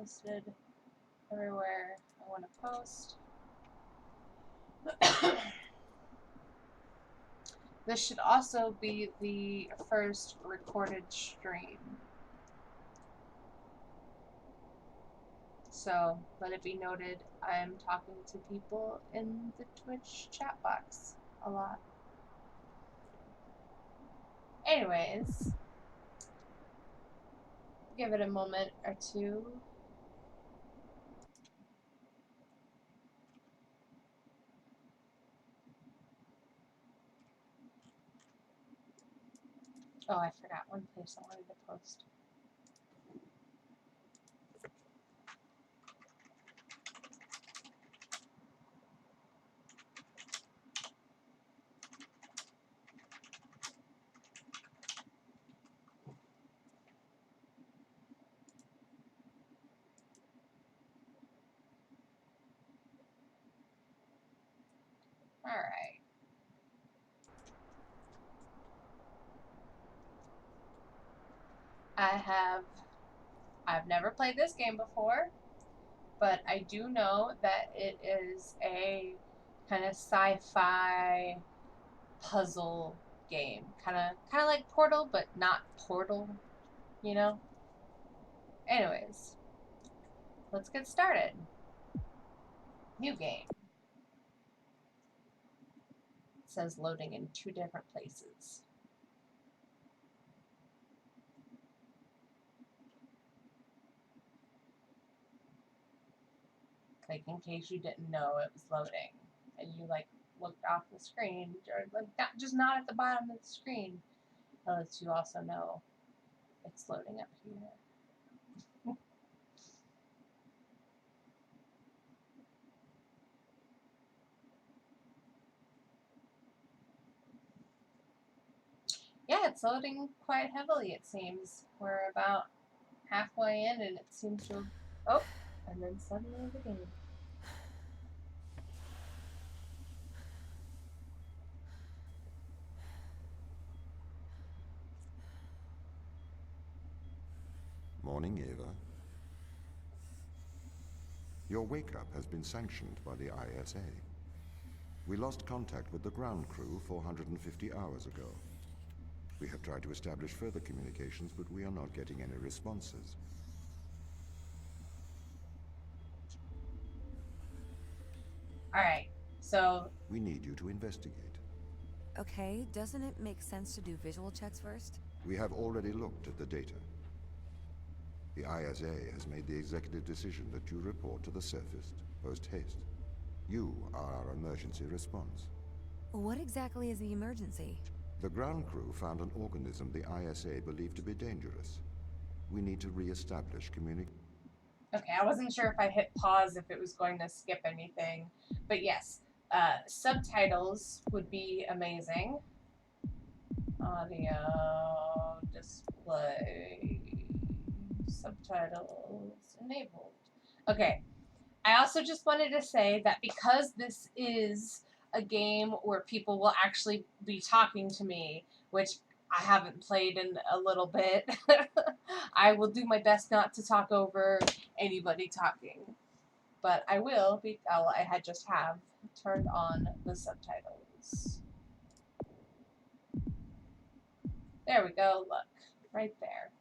posted everywhere I want to post. This should also be the first recorded stream. So let it be noted, I am talking to people in the Twitch chat box a lot. Anyways, give it a moment or two. Oh, I forgot one place I wanted to post. All right. I've never played this game before, but I do know that it is a kind of sci-fi puzzle game, kind of like Portal, but not Portal, you know. Anyways, let's get started. New game. It says loading in 2 different places. Like, in case you didn't know it was loading and you like looked off the screen, or like not at the bottom of the screen, it lets you also know it's loading up here. Yeah, it's loading quite heavily, it seems. We're about halfway in and it seems to... Oh, and then suddenly the game. Morning, Ava. Your wake-up has been sanctioned by the ISA. We lost contact with the ground crew 450 hours ago. We have tried to establish further communications, but we are not getting any responses. Alright, so... We need you to investigate. Okay, doesn't it make sense to do visual checks first? We have already looked at the data. The ISA has made the executive decision that you report to the surface post-haste. You are our emergency response. What exactly is the emergency? The ground crew found an organism the ISA believed to be dangerous. We need to re-establish communication. Okay, I wasn't sure if I hit pause if it was going to skip anything. But yes, subtitles would be amazing. Audio display. Subtitles enabled. Okay. I also just wanted to say that because this is a game where people will actually be talking to me, which I haven't played in a little bit, I will do my best not to talk over anybody talking. But I will, I had just have turned on the subtitles. There we go, look, right there.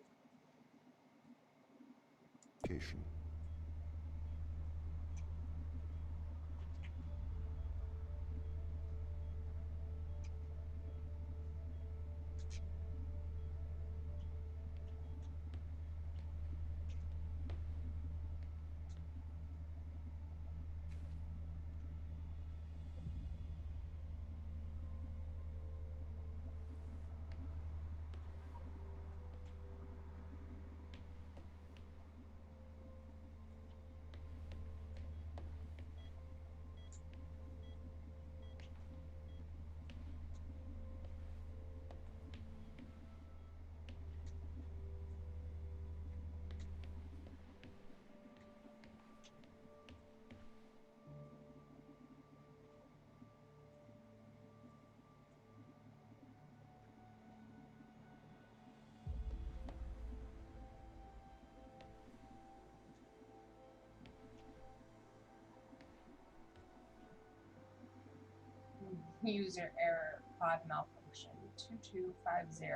User error. Pod malfunction. 2250.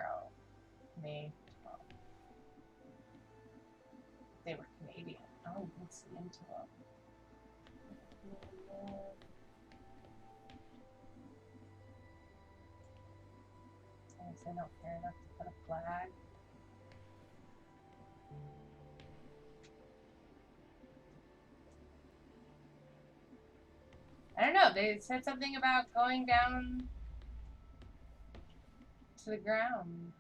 May 12. They were Canadian. Oh, let's see into them. I guess I don't care enough to put a flag. I don't know. They said something about going down to the ground.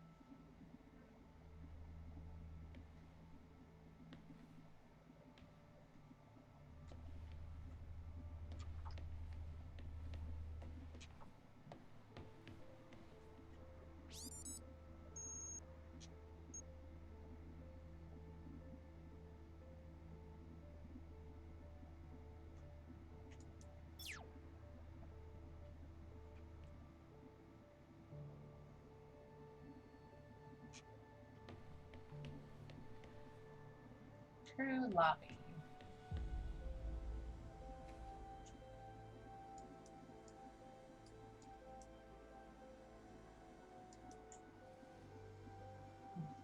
True lobby.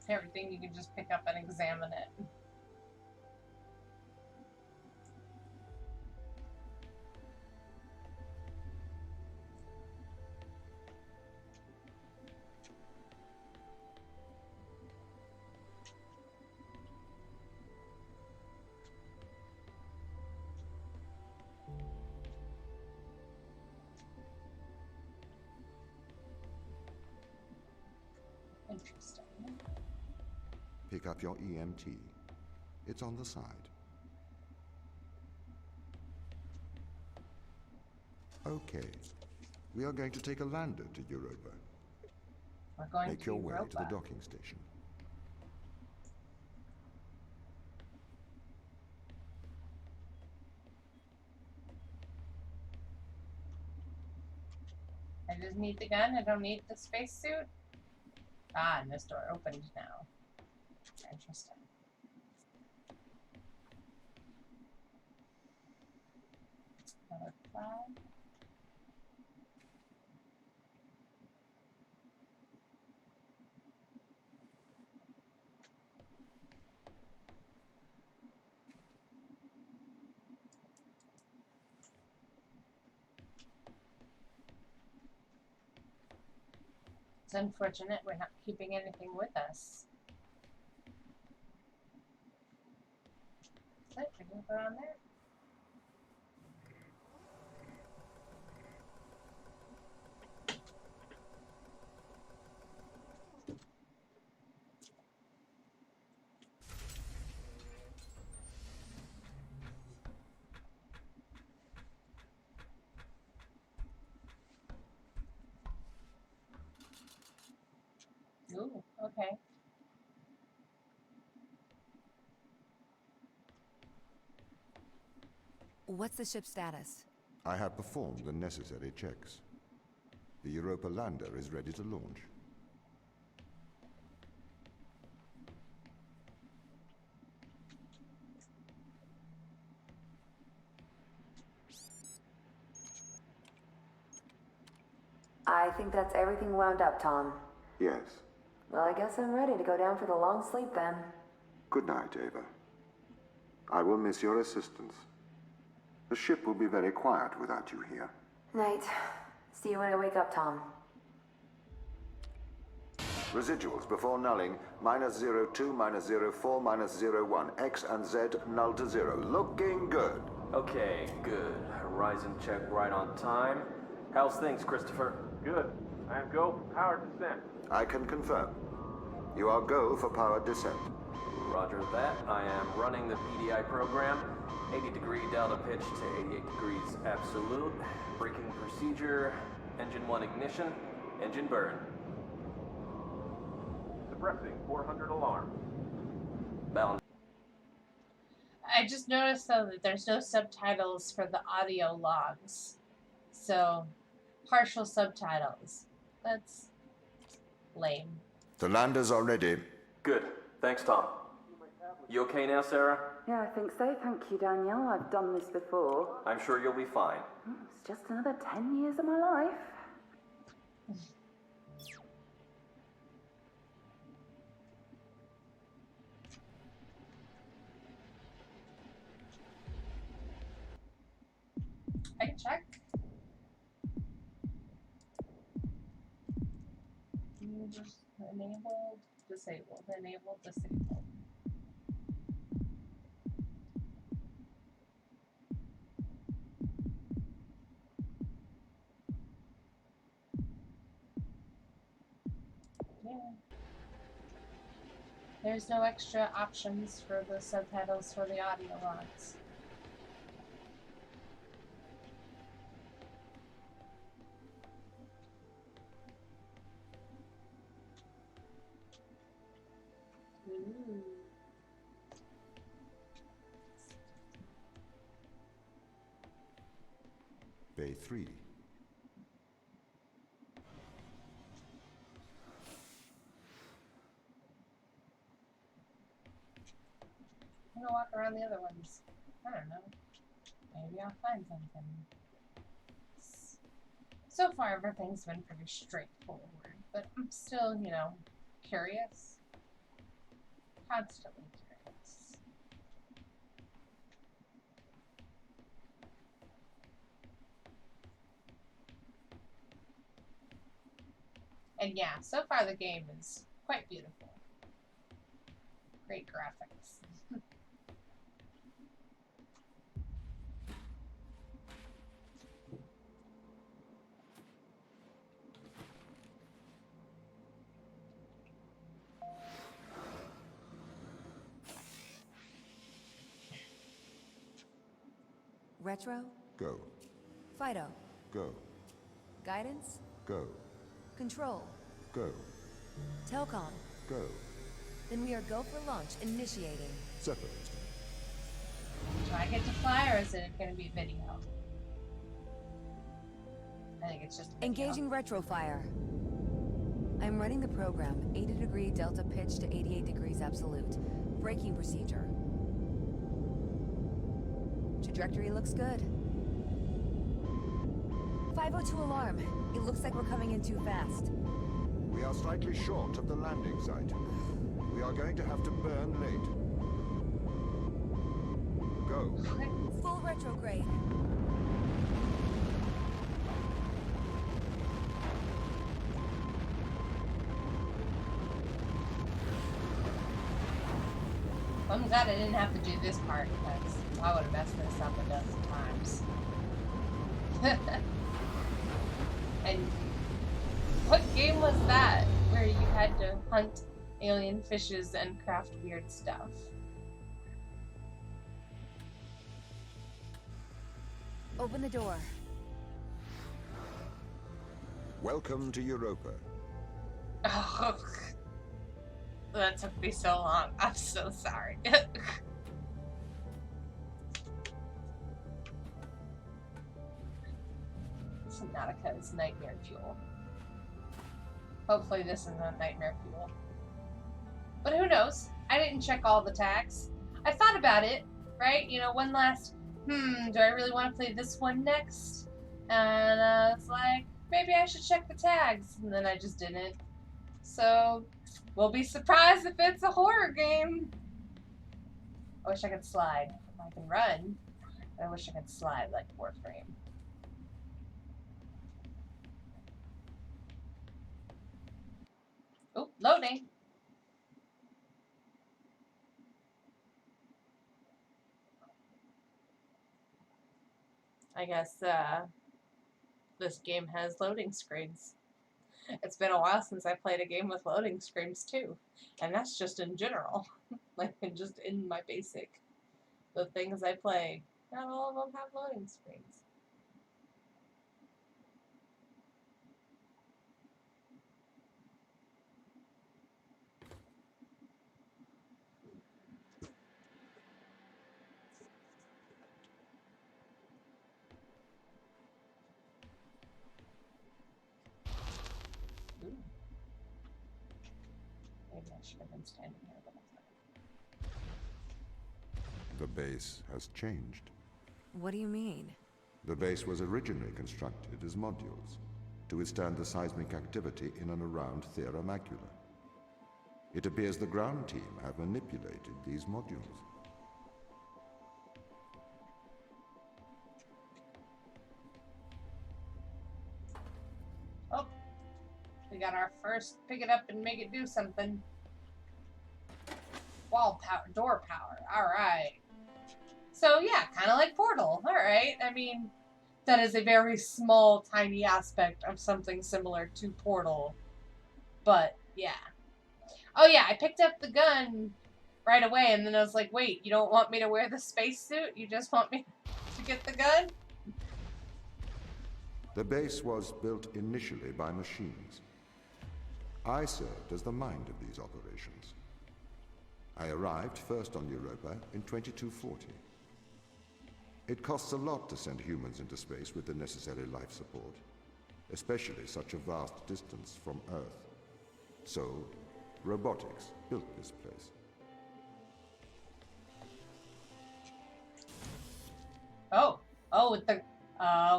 Everything you can just pick up and examine it. Interesting. Pick up your EMT. It's on the side. Okay. We are going to take a lander to Europa. We're going Make to your way Europa. to the docking station. I just need the gun. I don't need the spacesuit. Ah, and this door opened now. Interesting. Another flag. It's unfortunate we're not keeping anything with us. Is it? Can we go on there? Ooh, okay. What's the ship's status? I have performed the necessary checks. The Europa lander is ready to launch. I think that's everything wound up, Tom. Yes. Well, I guess I'm ready to go down for the long sleep then. Good night, Ava. I will miss your assistance. The ship will be very quiet without you here. Night. See you when I wake up, Tom. Residuals before nulling, -02, -04, -01. X and Z null to 0. Looking good. Okay, good. Horizon check right on time. How's things, Christopher? Good. I am go for power descent. I can confirm. You are go for power descent. Roger that. I am running the PDI program. 80-degree delta pitch to 88 degrees absolute. Braking procedure. Engine 1 ignition. Engine burn. Suppressing 400 alarm. Balance. I just noticed though that there's no subtitles for the audio logs. So, partial subtitles. That's lame. The landers are ready. Good. Thanks, Tom. You okay now, Sarah? Yeah, I think so. Thank you, Danielle. I've done this before. I'm sure you'll be fine. It's just another 10 years of my life. I can check. Enabled, disabled, enabled, disabled. Yeah. There's no extra options for the subtitles for the audio logs. Ooh. Bay 3. I'm gonna walk around the other ones. I don't know. Maybe I'll find something. So far, everything's been pretty straightforward, but I'm still, you know, curious. Constantly curious. And yeah, so far the game is quite beautiful. Great graphics. Retro? Go. Fido? Go. Guidance? Go. Control? Go. Telcom? Go. Then we are go for launch initiating. Separate. Do I get to fly, or is it going to be video? I think it's just video. Engaging retrofire. I'm running the program 80-degree delta pitch to 88 degrees absolute. Braking procedure. Trajectory looks good. 502 alarm. It looks like we're coming in too fast. We are slightly short of the landing site. We are going to have to burn late. Go. Full retrograde. I'm glad I didn't have to do this part, because I would have messed this up a dozen times. And what game was that where you had to hunt alien fishes and craft weird stuff? Open the door. Welcome to Europa. Oh, that took me so long. I'm so sorry. Subnautica's nightmare fuel. Hopefully this isn't nightmare fuel. But who knows? I didn't check all the tags. I thought about it, right? You know, one last, do I really want to play this one next? And it's like, maybe I should check the tags. And then I just didn't. So, we'll be surprised if it's a horror game. I wish I could slide. I can run. I wish I could slide like Warframe. Oh, loading. I guess this game has loading screens. It's been a while since I played a game with loading screens too. And that's just in general. Like just in my basic. The things I play. Not all of them have loading screens. Ooh. Maybe I should have been standing here the whole time. The base has changed. What do you mean? The base was originally constructed as modules to withstand the seismic activity in and around Thera Macula. It appears the ground team have manipulated these modules. Oh, we got our first pick it up and make it do something. Wall power, door power. All right. So yeah, kind of like Portal. All right. I mean, that is a very small, tiny aspect of something similar to Portal. But yeah. Oh yeah, I picked up the gun right away, and then I was like, wait, you don't want me to wear the spacesuit? You just want me to get the gun? The base was built initially by machines. I served as the mind of these operations. I arrived first on Europa in 2240. It costs a lot to send humans into space with the necessary life support, especially such a vast distance from Earth. So, robotics built this place.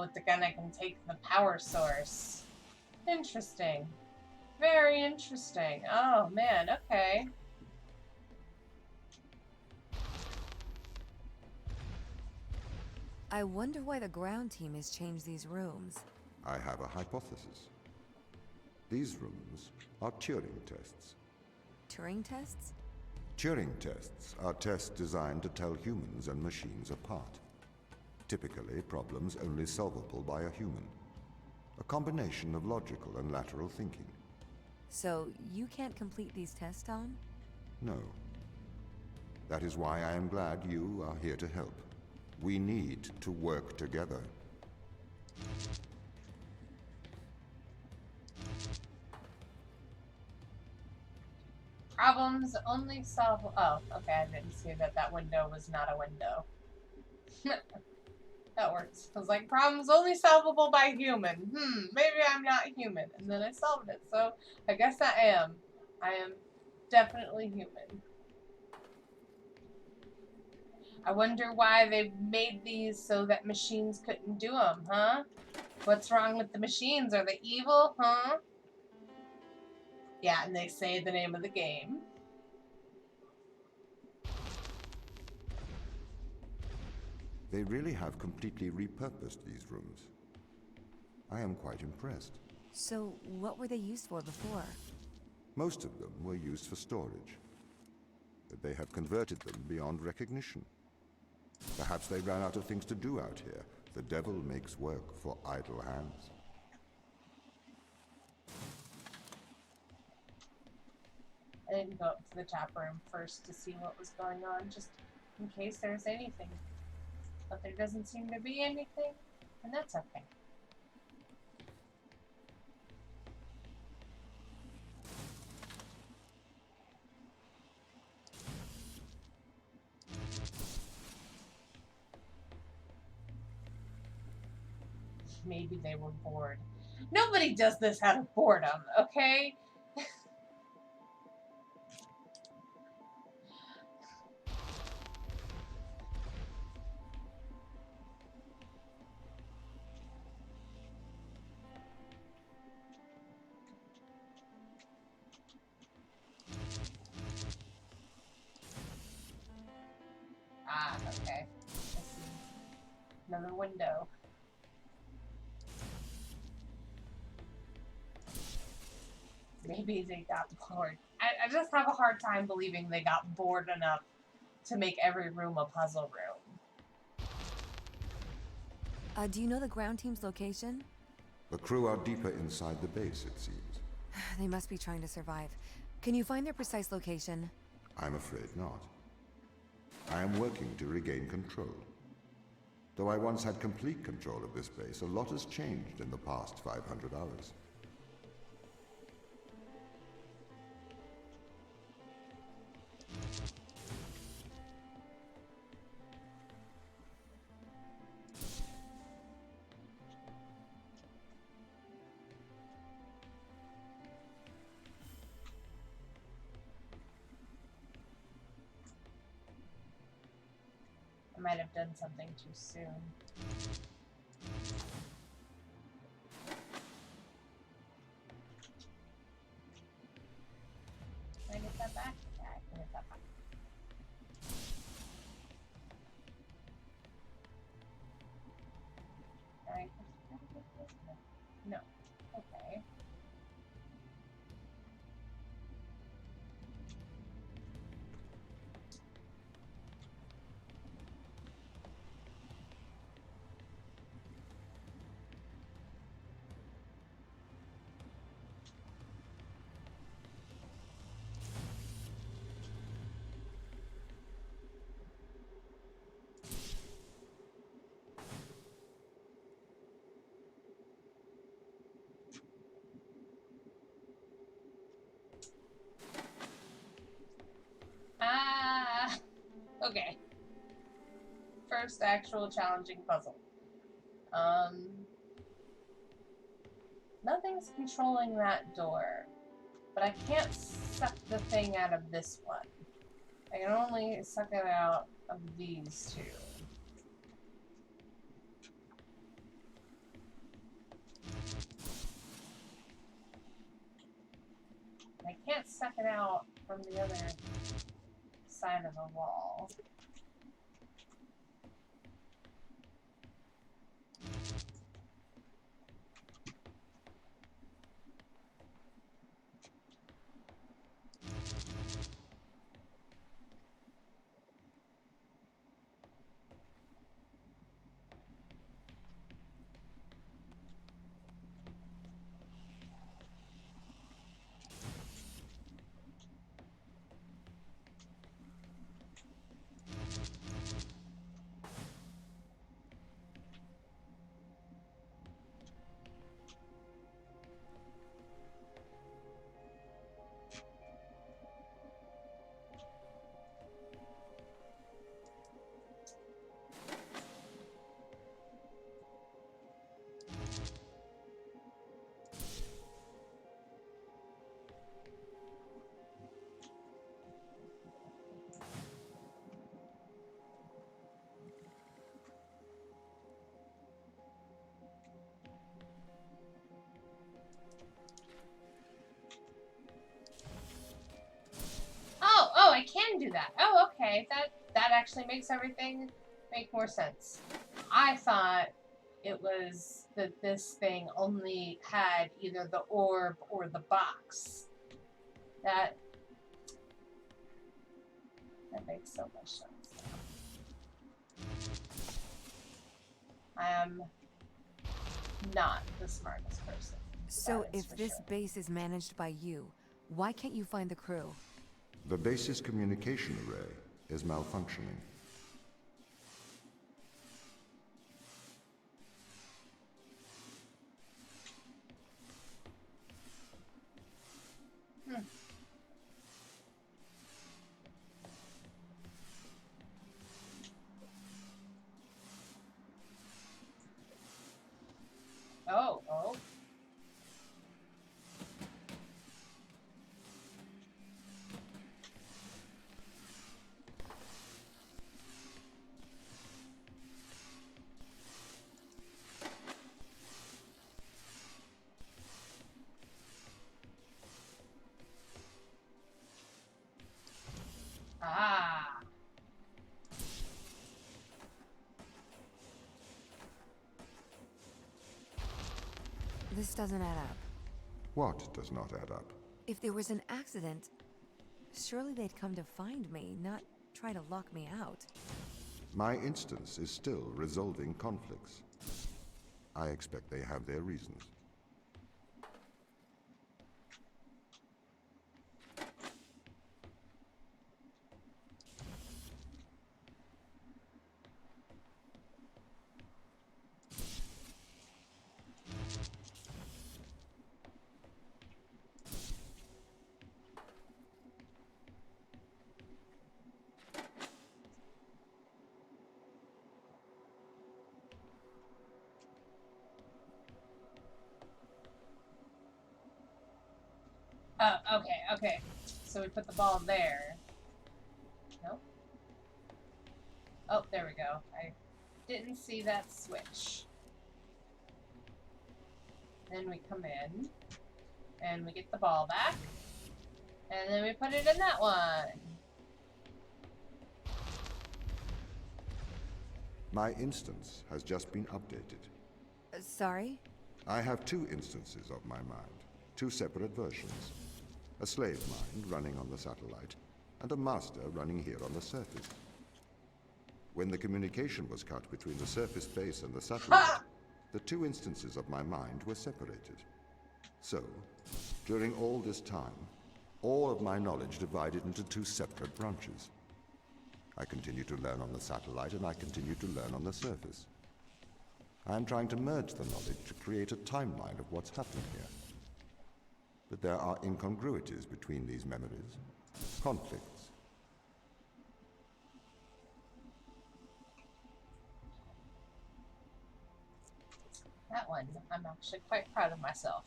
With the gun I can take the power source. Interesting. Very interesting. Oh man, okay. I wonder why the ground team has changed these rooms. I have a hypothesis. These rooms are Turing tests. Turing tests? Turing tests are tests designed to tell humans and machines apart. Typically, problems only solvable by a human. A combination of logical and lateral thinking. So, you can't complete these tests, Tom? No. That is why I am glad you are here to help. We need to work together. Problems only solve. Oh, okay. I didn't see that window was not a window. That works. I was like, problems only solvable by human. Maybe I'm not human. And then I solved it. So I guess I am. I am definitely human. I wonder why they made these so that machines couldn't do them, huh? What's wrong with the machines? Are they evil, huh? Yeah, and they say the name of the game. They really have completely repurposed these rooms. I am quite impressed. So, what were they used for before? Most of them were used for storage. But they have converted them beyond recognition. Perhaps they ran out of things to do out here. The devil makes work for idle hands. I didn't go up to the tap room first to see what was going on, just in case there's anything. But there doesn't seem to be anything, and that's okay. Maybe they were bored. Nobody does this out of boredom, okay? Ah, okay. I see. Another window. Maybe they got bored. I just have a hard time believing they got bored enough to make every room a puzzle room. Do you know the ground team's location? The crew are deeper inside the base, it seems. They must be trying to survive. Can you find their precise location? I'm afraid not. I am working to regain control. Though I once had complete control of this base, a lot has changed in the past 500 hours. might have done something too soon. Can I get that back? Yeah, I can get that back. Alright. No. Okay. Ah! Okay. First actual challenging puzzle. Nothing's controlling that door, but I can't suck the thing out of this one. I can only suck it out of these two. I can't suck it out from the other side of the wall. Oh, I can do that. Oh, okay. That actually makes everything make more sense. I thought it was that this thing only had either the orb or the box. That makes so much sense now. I am not the smartest person. So if this base is managed by you, why can't you find the crew? The base's communication array is malfunctioning. Oh. Ah. This doesn't add up. What does not add up? If there was an accident, surely they'd come to find me, not try to lock me out. My instance is still resolving conflicts. I expect they have their reasons. Okay. So we put the ball there. Nope. Oh, there we go. I didn't see that switch. Then we come in, and we get the ball back, and then we put it in that one. My instance has just been updated. Sorry? I have two instances of my mind, two separate versions. A slave mind running on the satellite, and a master running here on the surface. When the communication was cut between the surface base and the satellite, the two instances of my mind were separated. So, during all this time, all of my knowledge divided into two separate branches. I continue to learn on the satellite, and I continue to learn on the surface. I am trying to merge the knowledge to create a timeline of what's happening here. But there are incongruities between these memories, conflicts. That one, I'm actually quite proud of myself.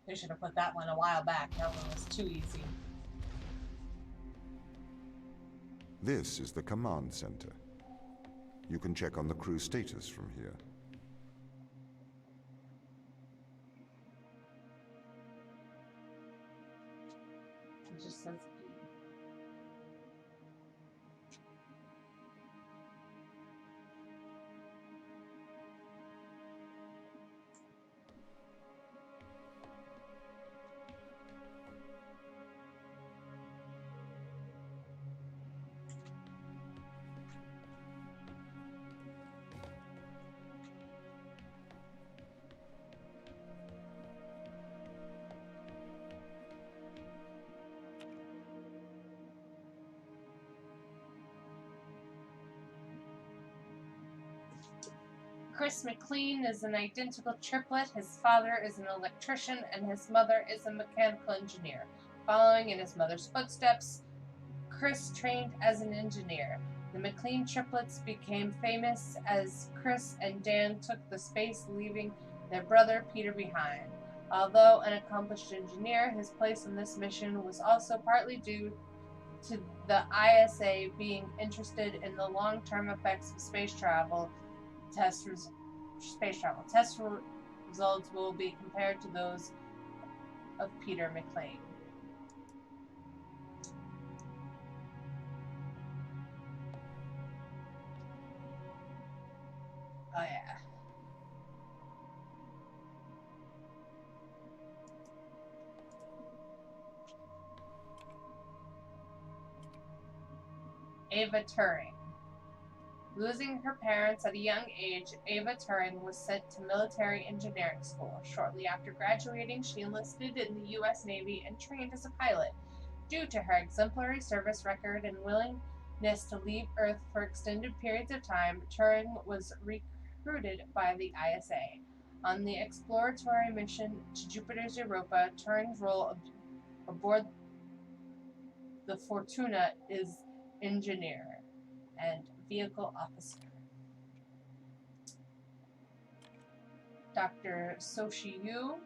They should have put that one a while back. That one was too easy. This is the command center. You can check on the crew status from here. It just says B. Chris McLean is an identical triplet. His father is an electrician and his mother is a mechanical engineer. Following in his mother's footsteps, Chris trained as an engineer. The McLean triplets became famous as Chris and Dan took the space, leaving their brother Peter behind. Although an accomplished engineer, his place on this mission was also partly due to the ISA being interested in the long-term effects of space travel. Test results will be compared to those of Peter McLean. Oh yeah. Ava Turing. Losing her parents at a young age, Ava Turing was sent to military engineering school. Shortly after graduating, she enlisted in the U.S. Navy and trained as a pilot. Due to her exemplary service record and willingness to leave Earth for extended periods of time, Turing was recruited by the ISA. On the exploratory mission to Jupiter's Europa, Turing's role aboard the Fortuna is engineer and vehicle officer. Dr. Soshi Yu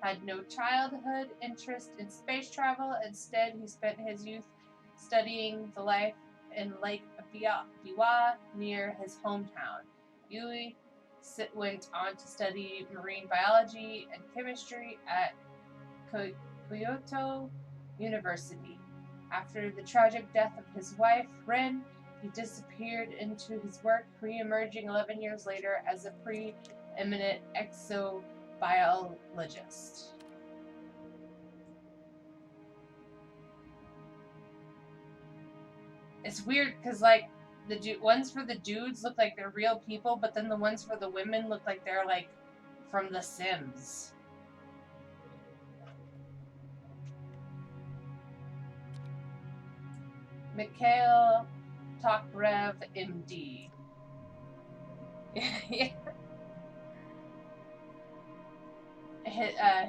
had no childhood interest in space travel. Instead, he spent his youth studying the life in Lake Biwa near his hometown. Yui went on to study marine biology and chemistry at Kyoto University. After the tragic death of his wife, Ren, he disappeared into his work, re-emerging 11 years later as a preeminent exobiologist. It's weird because, like, the ones for the dudes look like they're real people, but then the ones for the women look like they're, like, from The Sims. Mikhail Tokrev, MD. Yeah.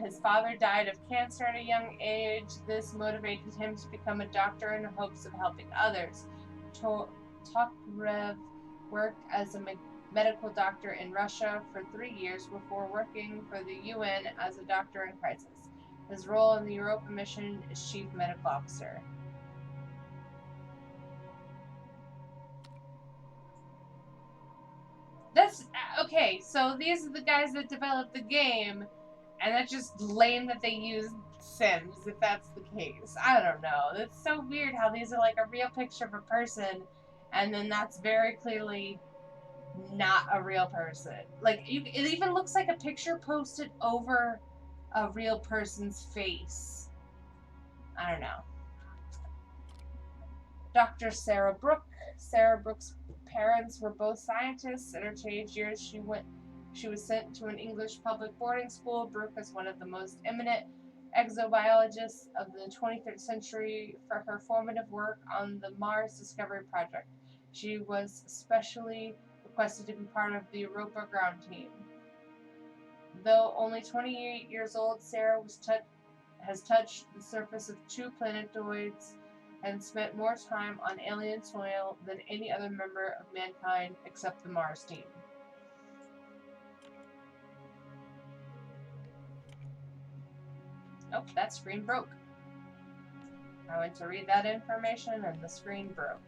His father died of cancer at a young age. This motivated him to become a doctor in hopes of helping others. Tokarev worked as a medical doctor in Russia for 3 years before working for the UN as a doctor in crisis. His role in the Europa mission is chief medical officer. That's okay. So these are the guys that developed the game, and that's just lame that they use Sims if that's the case. I don't know. That's so weird how these are like a real picture of a person, and then that's very clearly not a real person. Like it even looks like a picture posted over a real person's face. I don't know. Dr. Sarah Brooke. Sarah Brooke's parents were both scientists. In her teenage years, she was sent to an English public boarding school. Brooke is one of the most eminent exobiologists of the 23rd century for her formative work on the Mars Discovery Project. She was specially requested to be part of the Europa ground team. Though only 28 years old, Sarah has touched the surface of 2 planetoids and spent more time on alien soil than any other member of mankind except the Mars team. Nope, that screen broke. I went to read that information and the screen broke.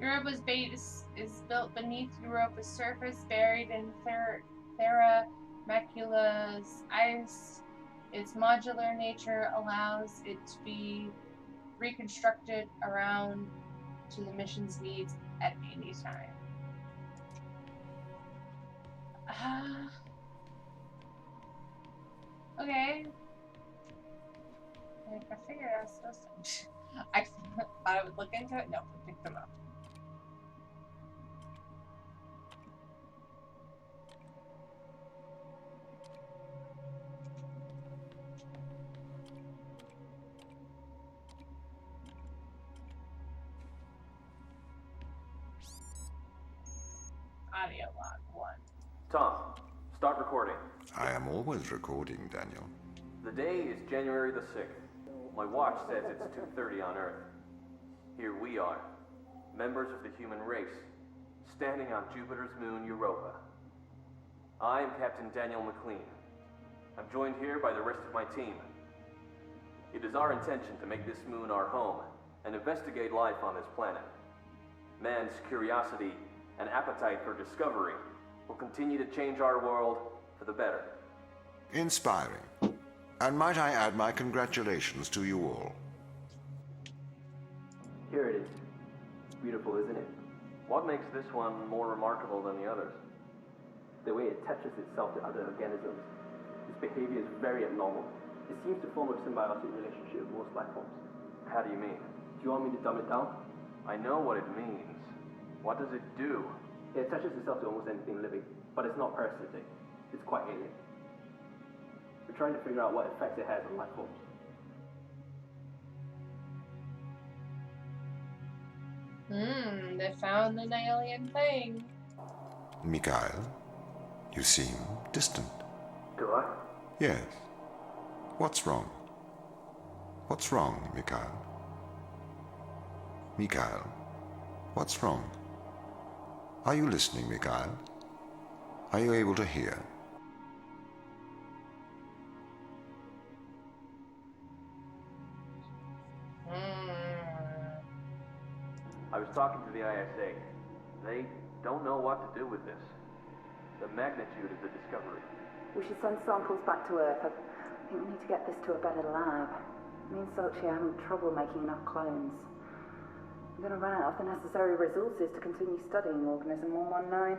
Europa's base is built beneath Europa's surface, buried in Terra Macula's ice. Its modular nature allows it to be reconstructed around to the mission's needs at any time. Okay. I figured I was supposed to. I thought I would look into it. No, I picked them up. Audio log 1. Tom, start recording. I am always recording, Daniel. The day is January the 6th. My watch says it's 2:30 on Earth. Here we are, members of the human race, standing on Jupiter's moon Europa. I am Captain Daniel McLean. I'm joined here by the rest of my team. It is our intention to make this moon our home and investigate life on this planet. Man's curiosity and appetite for discovery will continue to change our world for the better. Inspiring. And might I add my congratulations to you all. Here it is. Beautiful, isn't it? What makes this one more remarkable than the others? The way it attaches itself to other organisms. Its behavior is very abnormal. It seems to form a symbiotic relationship with most life forms. How do you mean? Do you want me to dumb it down? I know what it means. What does it do? It attaches itself to almost anything living, but it's not parasitic. It's quite alien. We're trying to figure out what effects it has on life forms. They found an alien thing. Mikhail, you seem distant. Do I? Yes. What's wrong? What's wrong, Mikhail? Mikhail, what's wrong? Are you listening, Mikhail? Are you able to hear? I was talking to the ISA. They don't know what to do with this. The magnitude of the discovery. We should send samples back to Earth. I think we need to get this to a better lab. Me and Sochi are having trouble making enough clones. I'm gonna run out of the necessary resources to continue studying Organism 119.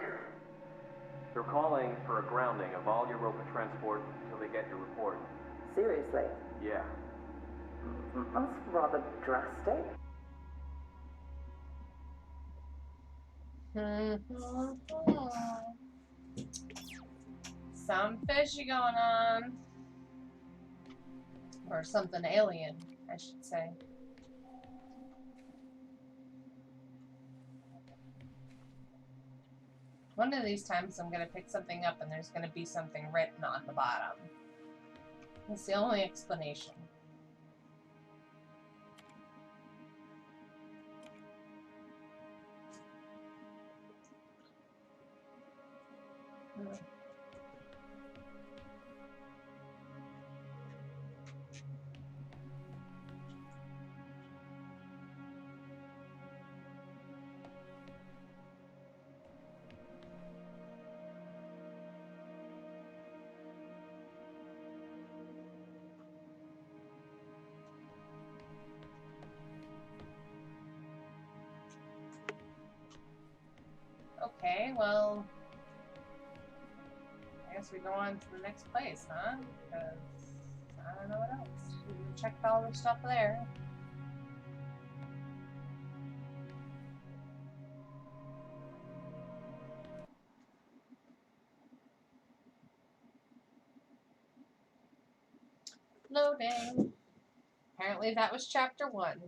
They're calling for a grounding of all Europa transport until they get your report. Seriously? Yeah. That's rather drastic. Some fishy going on. Or something alien, I should say. One of these times I'm going to pick something up and there's going to be something written on the bottom. That's the only explanation. Okay, well, I guess we go on to the next place, huh? Because I don't know what else. We checked all the stuff there. Loading. Apparently that was chapter 1.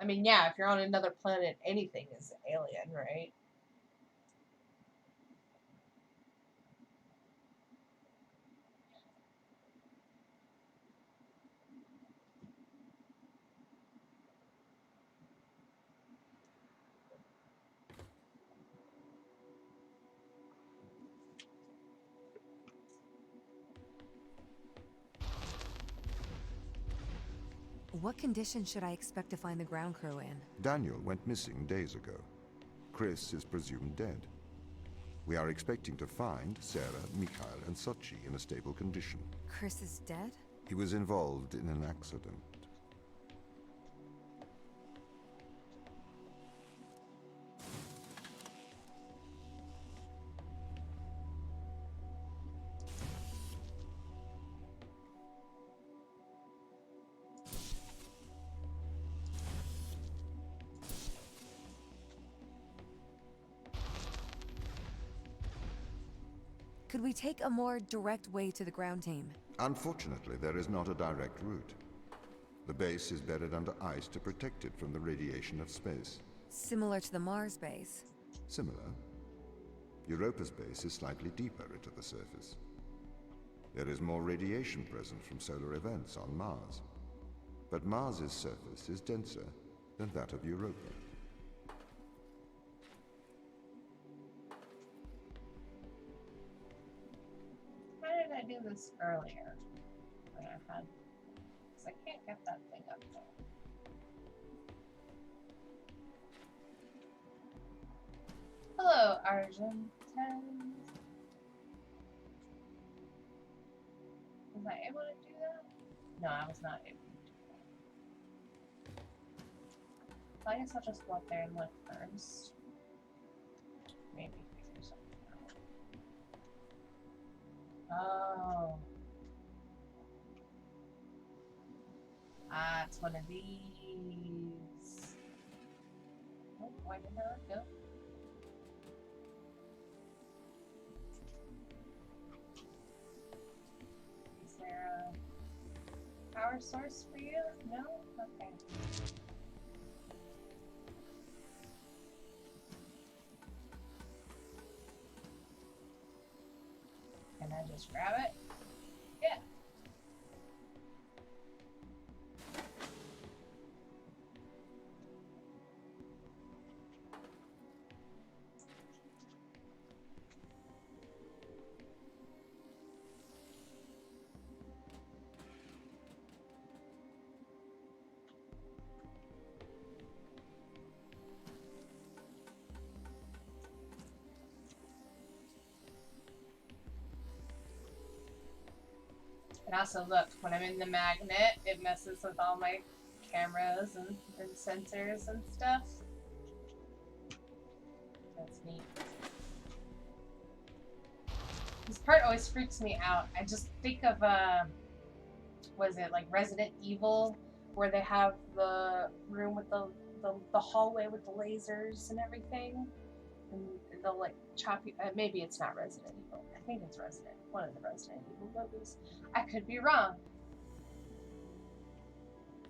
I mean, yeah, if you're on another planet, anything is alien, right? What condition should I expect to find the ground crew in? Daniel went missing days ago. Chris is presumed dead. We are expecting to find Sarah, Mikhail, and Sochi in a stable condition. Chris is dead? He was involved in an accident. Could we take a more direct way to the ground team? Unfortunately, there is not a direct route. The base is buried under ice to protect it from the radiation of space. Similar to the Mars base. Similar. Europa's base is slightly deeper into the surface. There is more radiation present from solar events on Mars. But Mars's surface is denser than that of Europa. Why did I do this earlier? When I had... Because I can't get that thing up there. Hello, Argent. Was I able to do that? No, I was not able to do that. So I guess I'll just go up there and look first. Maybe figure something out. Oh. Ah, it's one of these. Oh, why did that go? Is there a power source for you? No? Okay. Can I just grab it? Yeah. And also, look, when I'm in the magnet, it messes with all my cameras and sensors and stuff. That's neat. This part always freaks me out. I just think of, was it like Resident Evil, where they have the room with the hallway with the lasers and everything? And they'll like chop you. Maybe it's not Resident Evil. I think it's one of the Resident Evil movies. I could be wrong.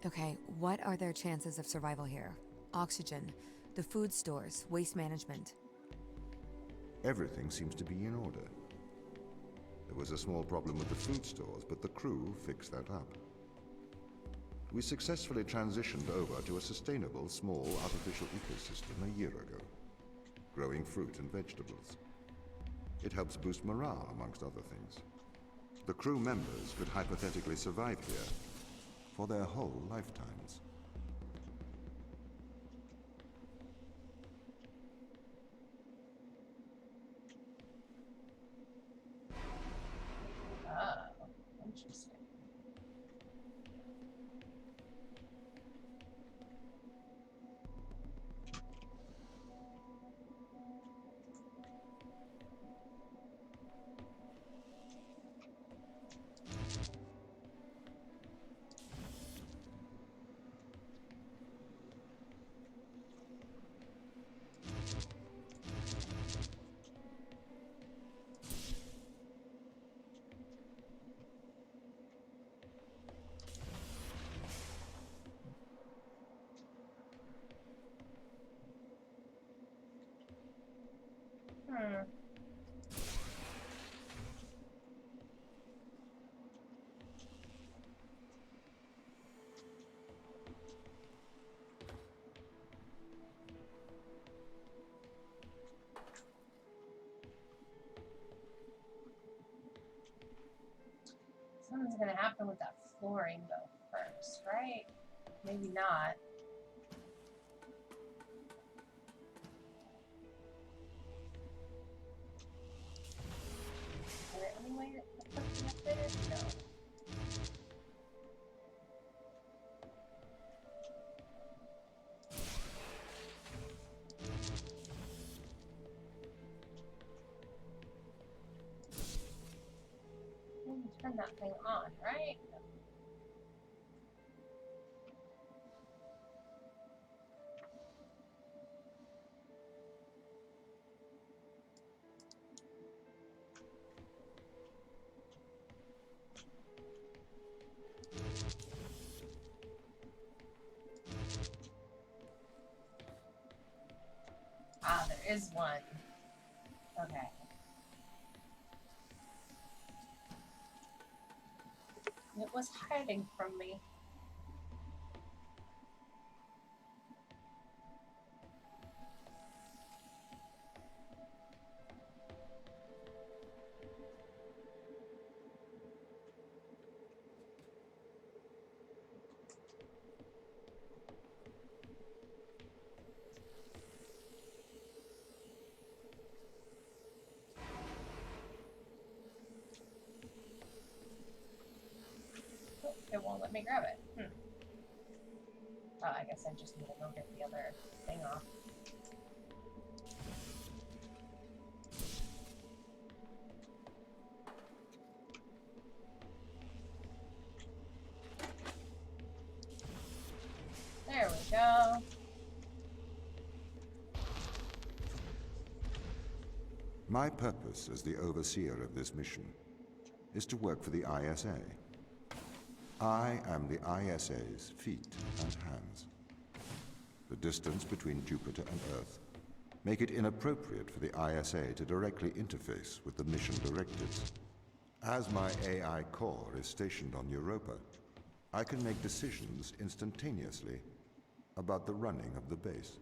Okay, what are their chances of survival here? Oxygen, the food stores, waste management. Everything seems to be in order. There was a small problem with the food stores, but the crew fixed that up. We successfully transitioned over to a sustainable, small, artificial ecosystem a year ago, growing fruit and vegetables. It helps boost morale, amongst other things. The crew members could hypothetically survive here for their whole lifetimes. Oh, interesting. Hmm. Something's gonna happen with that flooring though first, right? Maybe not. Is there any way to put me up there? No. Turn that thing on, right? Ah, there is one. Okay. It was hiding from me. Oh, it won't let me grab it. Oh, I guess I just need to go get the other thing off. There we go. My purpose as the overseer of this mission is to work for the ISA. I am the ISA's feet and hands. The distance between Jupiter and Earth make it inappropriate for the ISA to directly interface with the mission directives. As my AI core is stationed on Europa, I can make decisions instantaneously about the running of the base.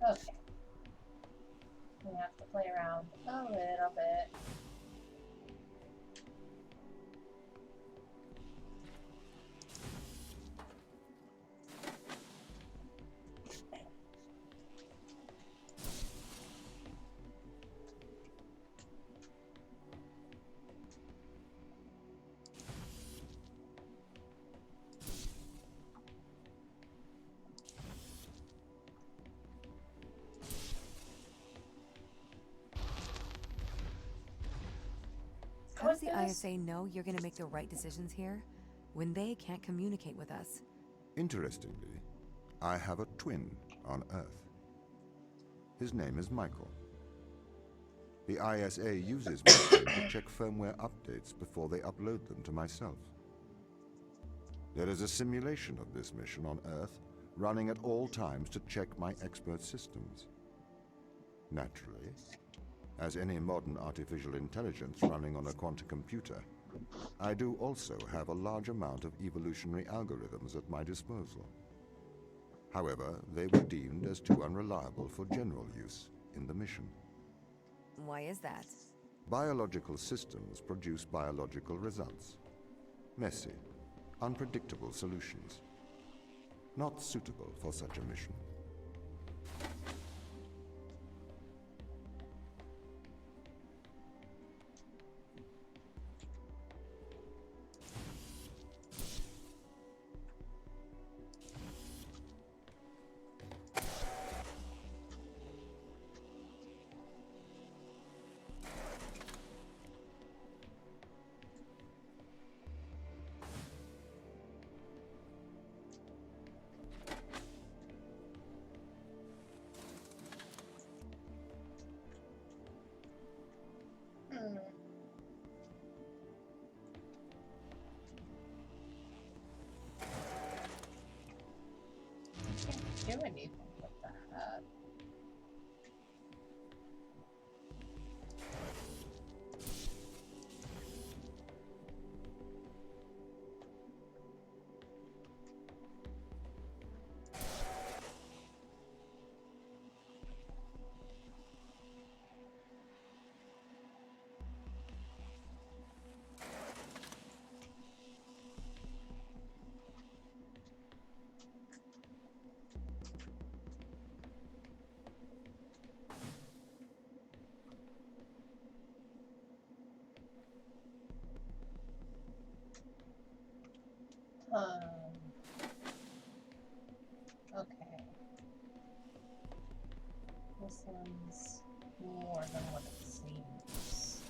Okay. We have to play around a little bit. How does the ISA know you're gonna make the right decisions here when they can't communicate with us? Interestingly, I have a twin on Earth. His name is Michael. The ISA uses my twin to check firmware updates before they upload them to myself. There is a simulation of this mission on Earth running at all times to check my expert systems. Naturally, as any modern artificial intelligence running on a quantum computer, I do also have a large amount of evolutionary algorithms at my disposal. However, they were deemed as too unreliable for general use in the mission. Why is that? Biological systems produce biological results. Messy, unpredictable solutions. Not suitable for such a mission. Do anything with that. Okay. This one's more than what it seems.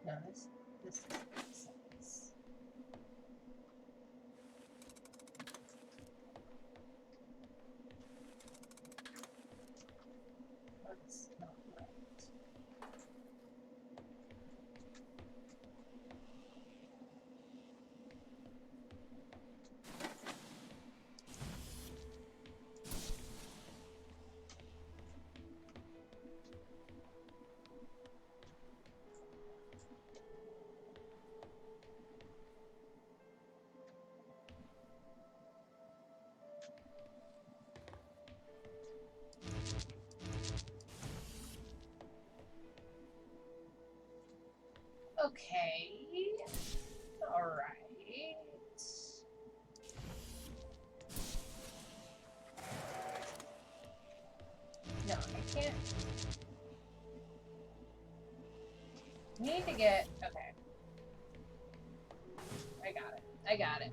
No, this doesn't make sense. That's not right. Okay. Alright. No, I can't. Need to get. Okay. I got it. I got it.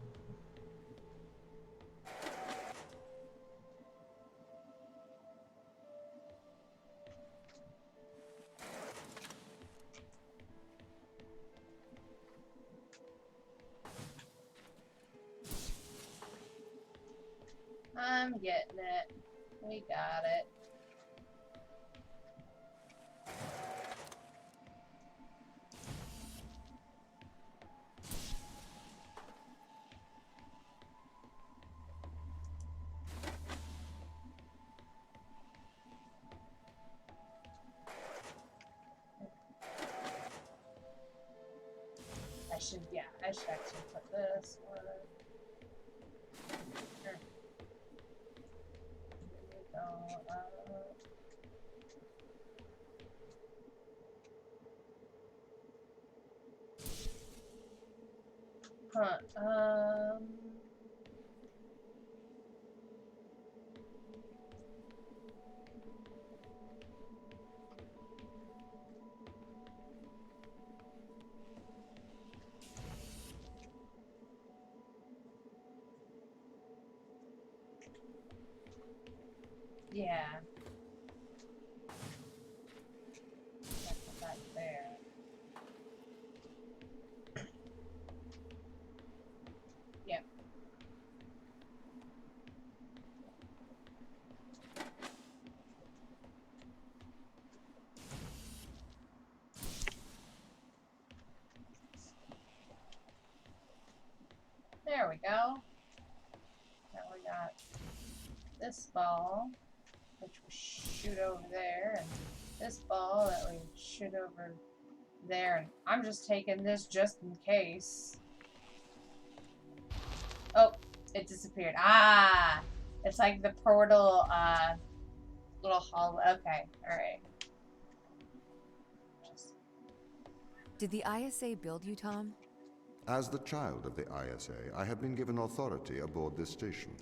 I'm getting it. We got it. I should actually put this one. Here. Here we go. Huh. Yeah. Put that there. Yep. There we go. Now we got this ball, which we shoot over there, and this ball that we shoot over there. And I'm just taking this just in case. Oh, it disappeared. Ah, it's like the portal, little hallway. Okay, all right. Did the ISA build you, Tom? As the child of the ISA, I have been given authority aboard this station.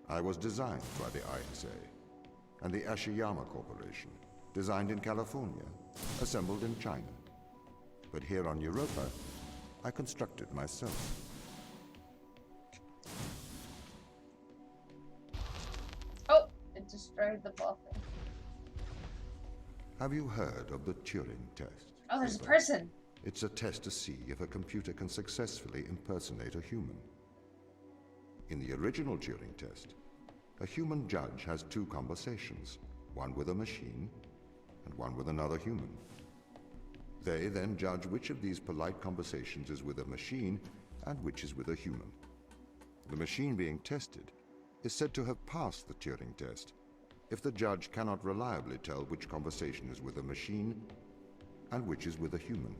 I was designed by the ISA and the Ashiyama Corporation, designed in California, assembled in China. But here on Europa, I constructed myself. Oh, it destroyed the ball thing. Have you heard of the Turing Test? Oh, there's a Ava? person. It's a test to see if a computer can successfully impersonate a human. In the original Turing test, a human judge has two conversations, one with a machine and one with another human. They then judge which of these polite conversations is with a machine and which is with a human. The machine being tested is said to have passed the Turing test if the judge cannot reliably tell which conversation is with a machine and which is with a human.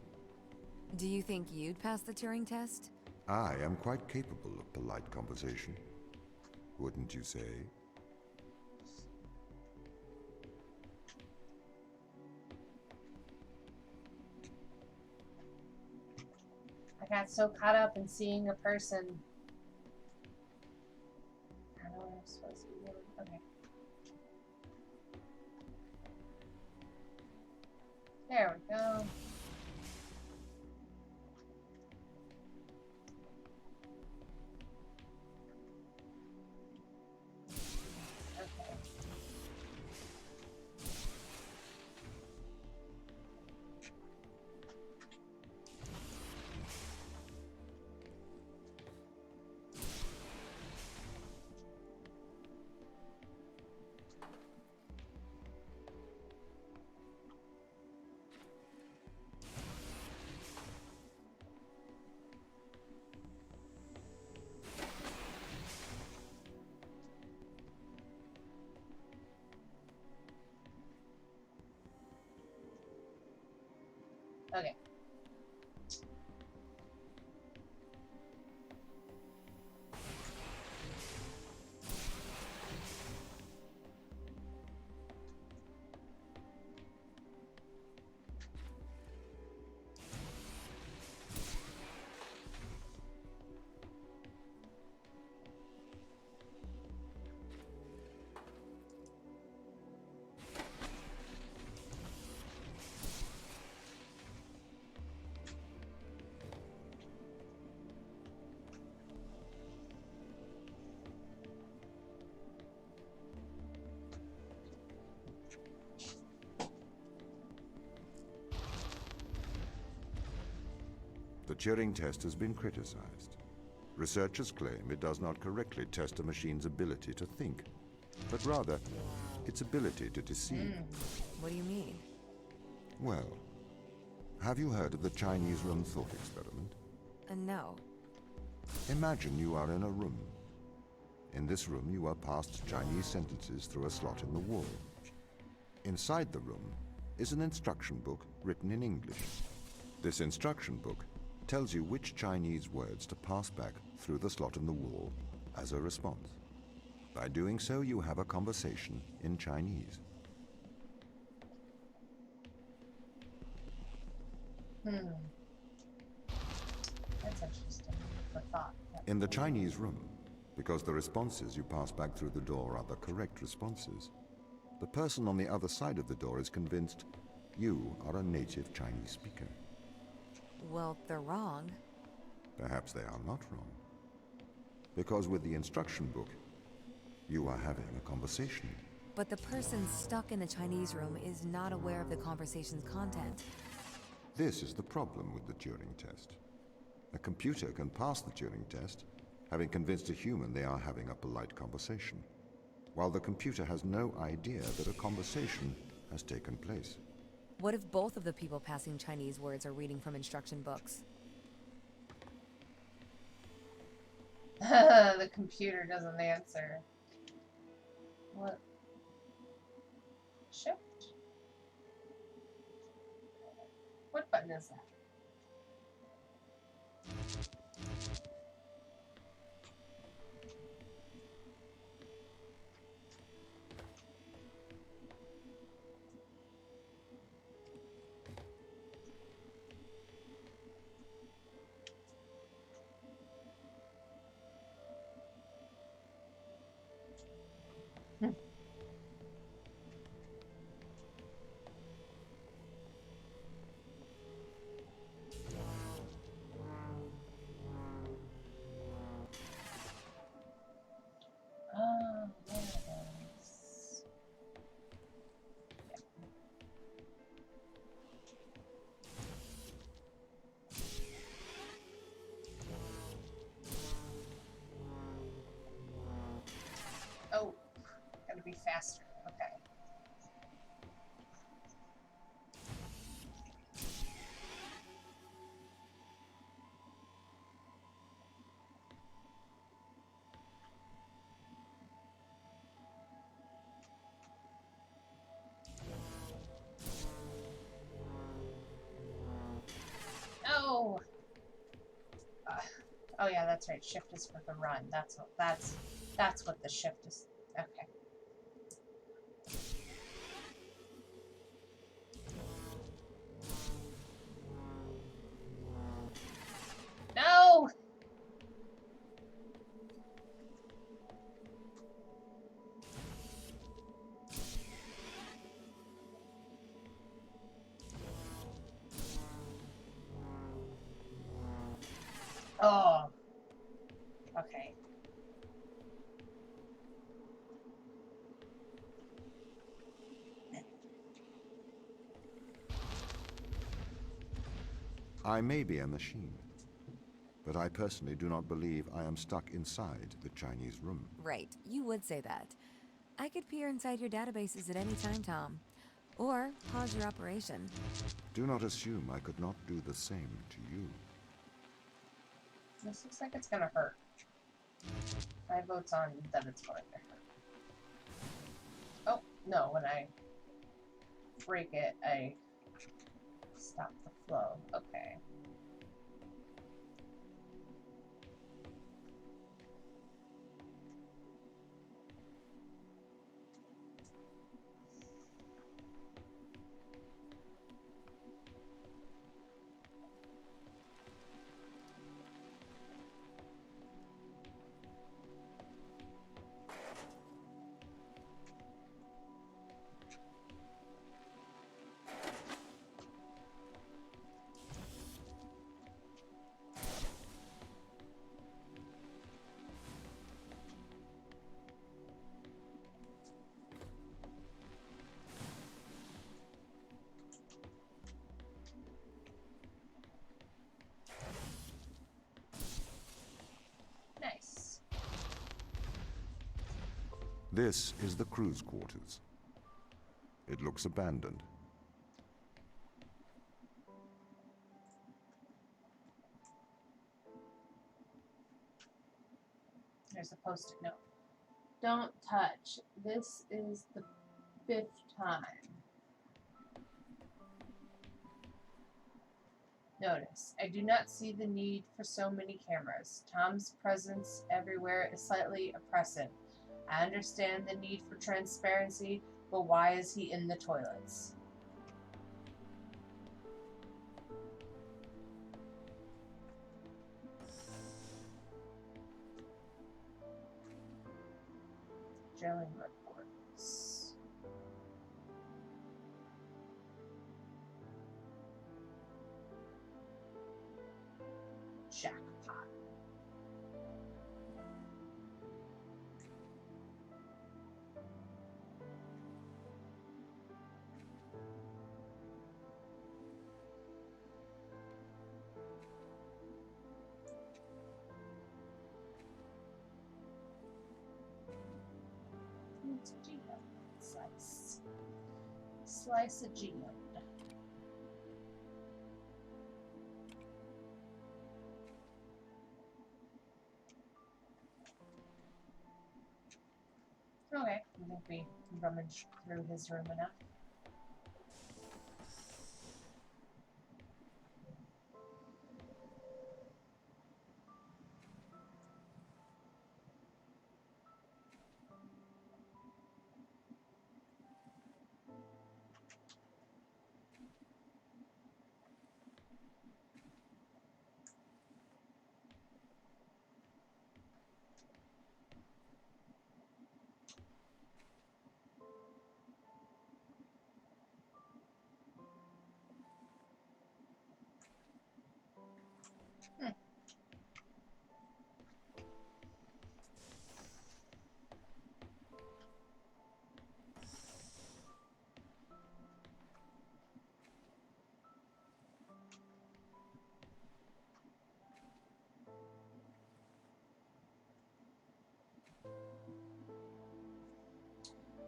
Do you think you'd pass the Turing test? I am quite capable of polite conversation. Wouldn't you say? I got so caught up in seeing a person. I don't know what I'm supposed to be doing. Okay. There we go. Okay. Okay. The Turing test has been criticized. Researchers claim it does not correctly test a machine's ability to think, but rather its ability to deceive. What do you mean? Well, have you heard of the Chinese room thought experiment? No. Imagine you are in a room. In this room, you are passed Chinese sentences through a slot in the wall. Inside the room is an instruction book written in English. This instruction book tells you which Chinese words to pass back through the slot in the wall as a response. By doing so, you have a conversation in Chinese. That's interesting. The thought. In the Chinese room, because the responses you pass back through the door are the correct responses, the person on the other side of the door is convinced you are a native Chinese speaker. Well, they're wrong. Perhaps they are not wrong. Because with the instruction book, you are having a conversation. But the person stuck in the Chinese room is not aware of the conversation's content. This is the problem with the Turing test. A computer can pass the Turing test, having convinced a human they are having a polite conversation, while the computer has no idea that a conversation has taken place. What if both of the people passing Chinese words are reading from instruction books? The computer doesn't answer. What? Shift? What button is that? Oh, there it is. Oh, gotta be faster. Okay. No. Oh yeah, that's right. Shift is for the run. That's what the shift is. Okay. No. Oh. Okay. I may be a machine, but I personally do not believe I am stuck inside the Chinese room. Right, you would say that. I could peer inside your databases at any time, Tom. Or pause your operation. Do not assume I could not do the same to you. This looks like it's gonna hurt. My vote's on that it's going to hurt. Oh, no, when I break it, I stop the flow. Okay. Nice. This is the crew's quarters. It looks abandoned. There's a post-it note. Don't touch. This is the 5th time. Notice, I do not see the need for so many cameras. Tom's presence everywhere is slightly oppressive. I understand the need for transparency, but why is he in the toilets? Drilling reports. Jackpot. Slice. Slice a geode. Okay, I think we rummaged through his room enough.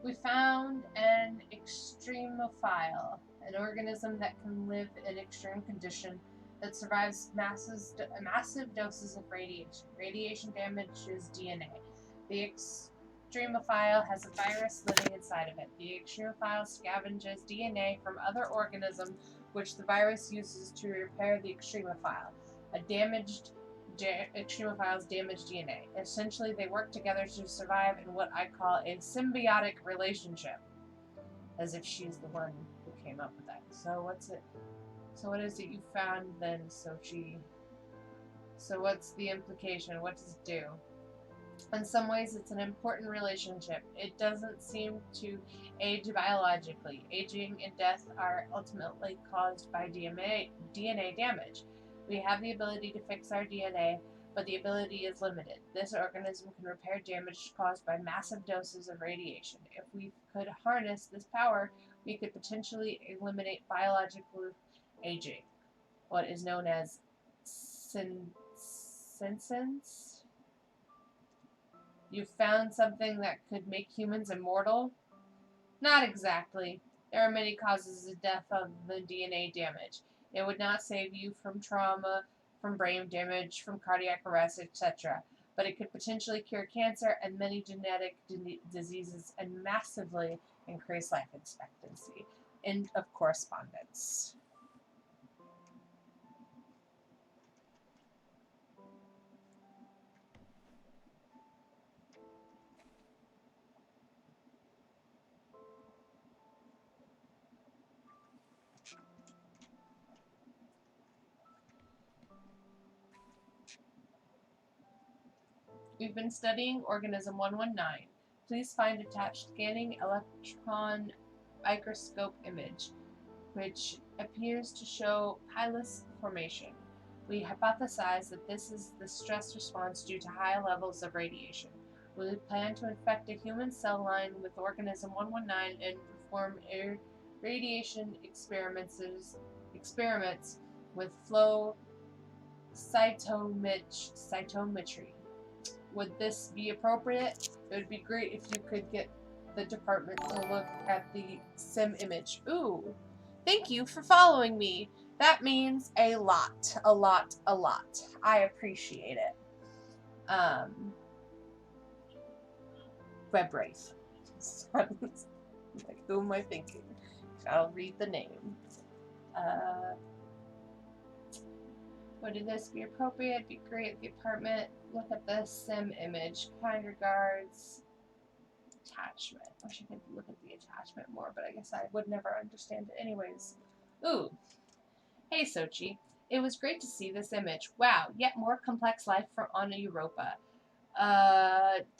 We found an extremophile, an organism that can live in extreme condition that survives massive doses of radiation. Radiation damages DNA. The extremophile has a virus living inside of it. The extremophile scavenges DNA from other organisms, which the virus uses to repair the extremophile. A damaged extremophiles damage DNA. Essentially, they work together to survive in what I call a symbiotic relationship. As if she's the one who came up with that. So what's it? So what is it you found then, Sochi? So what's the implication? What does it do? In some ways, it's an important relationship. It doesn't seem to age biologically. Aging and death are ultimately caused by DNA damage. We have the ability to fix our DNA, but the ability is limited. This organism can repair damage caused by massive doses of radiation. If we could harness this power, we could potentially eliminate biological aging, what is known as senescence. You found something that could make humans immortal? Not exactly. There are many causes of death of the DNA damage. It would not save you from trauma, from brain damage, from cardiac arrest, etc. But it could potentially cure cancer and many genetic diseases and massively increase life expectancy. End of correspondence. We've been studying organism 119. Please find attached scanning electron microscope image, which appears to show pilus formation. We hypothesize that this is the stress response due to high levels of radiation. We plan to infect a human cell line with organism 119 and perform radiation experiments with flow cytometry. Would this be appropriate? It would be great if you could get the department to look at the sim image. Ooh, thank you for following me. That means a lot, a lot, a lot. I appreciate it. Webwraith. Like, who am I thinking? I'll read the name. Would this be appropriate? Be great at the apartment. Look at the sim image. Kind regards. Attachment. I wish I could look at the attachment more, but I guess I would never understand it anyways. Ooh. Hey, Sochi. It was great to see this image. Wow, yet more complex life on Europa.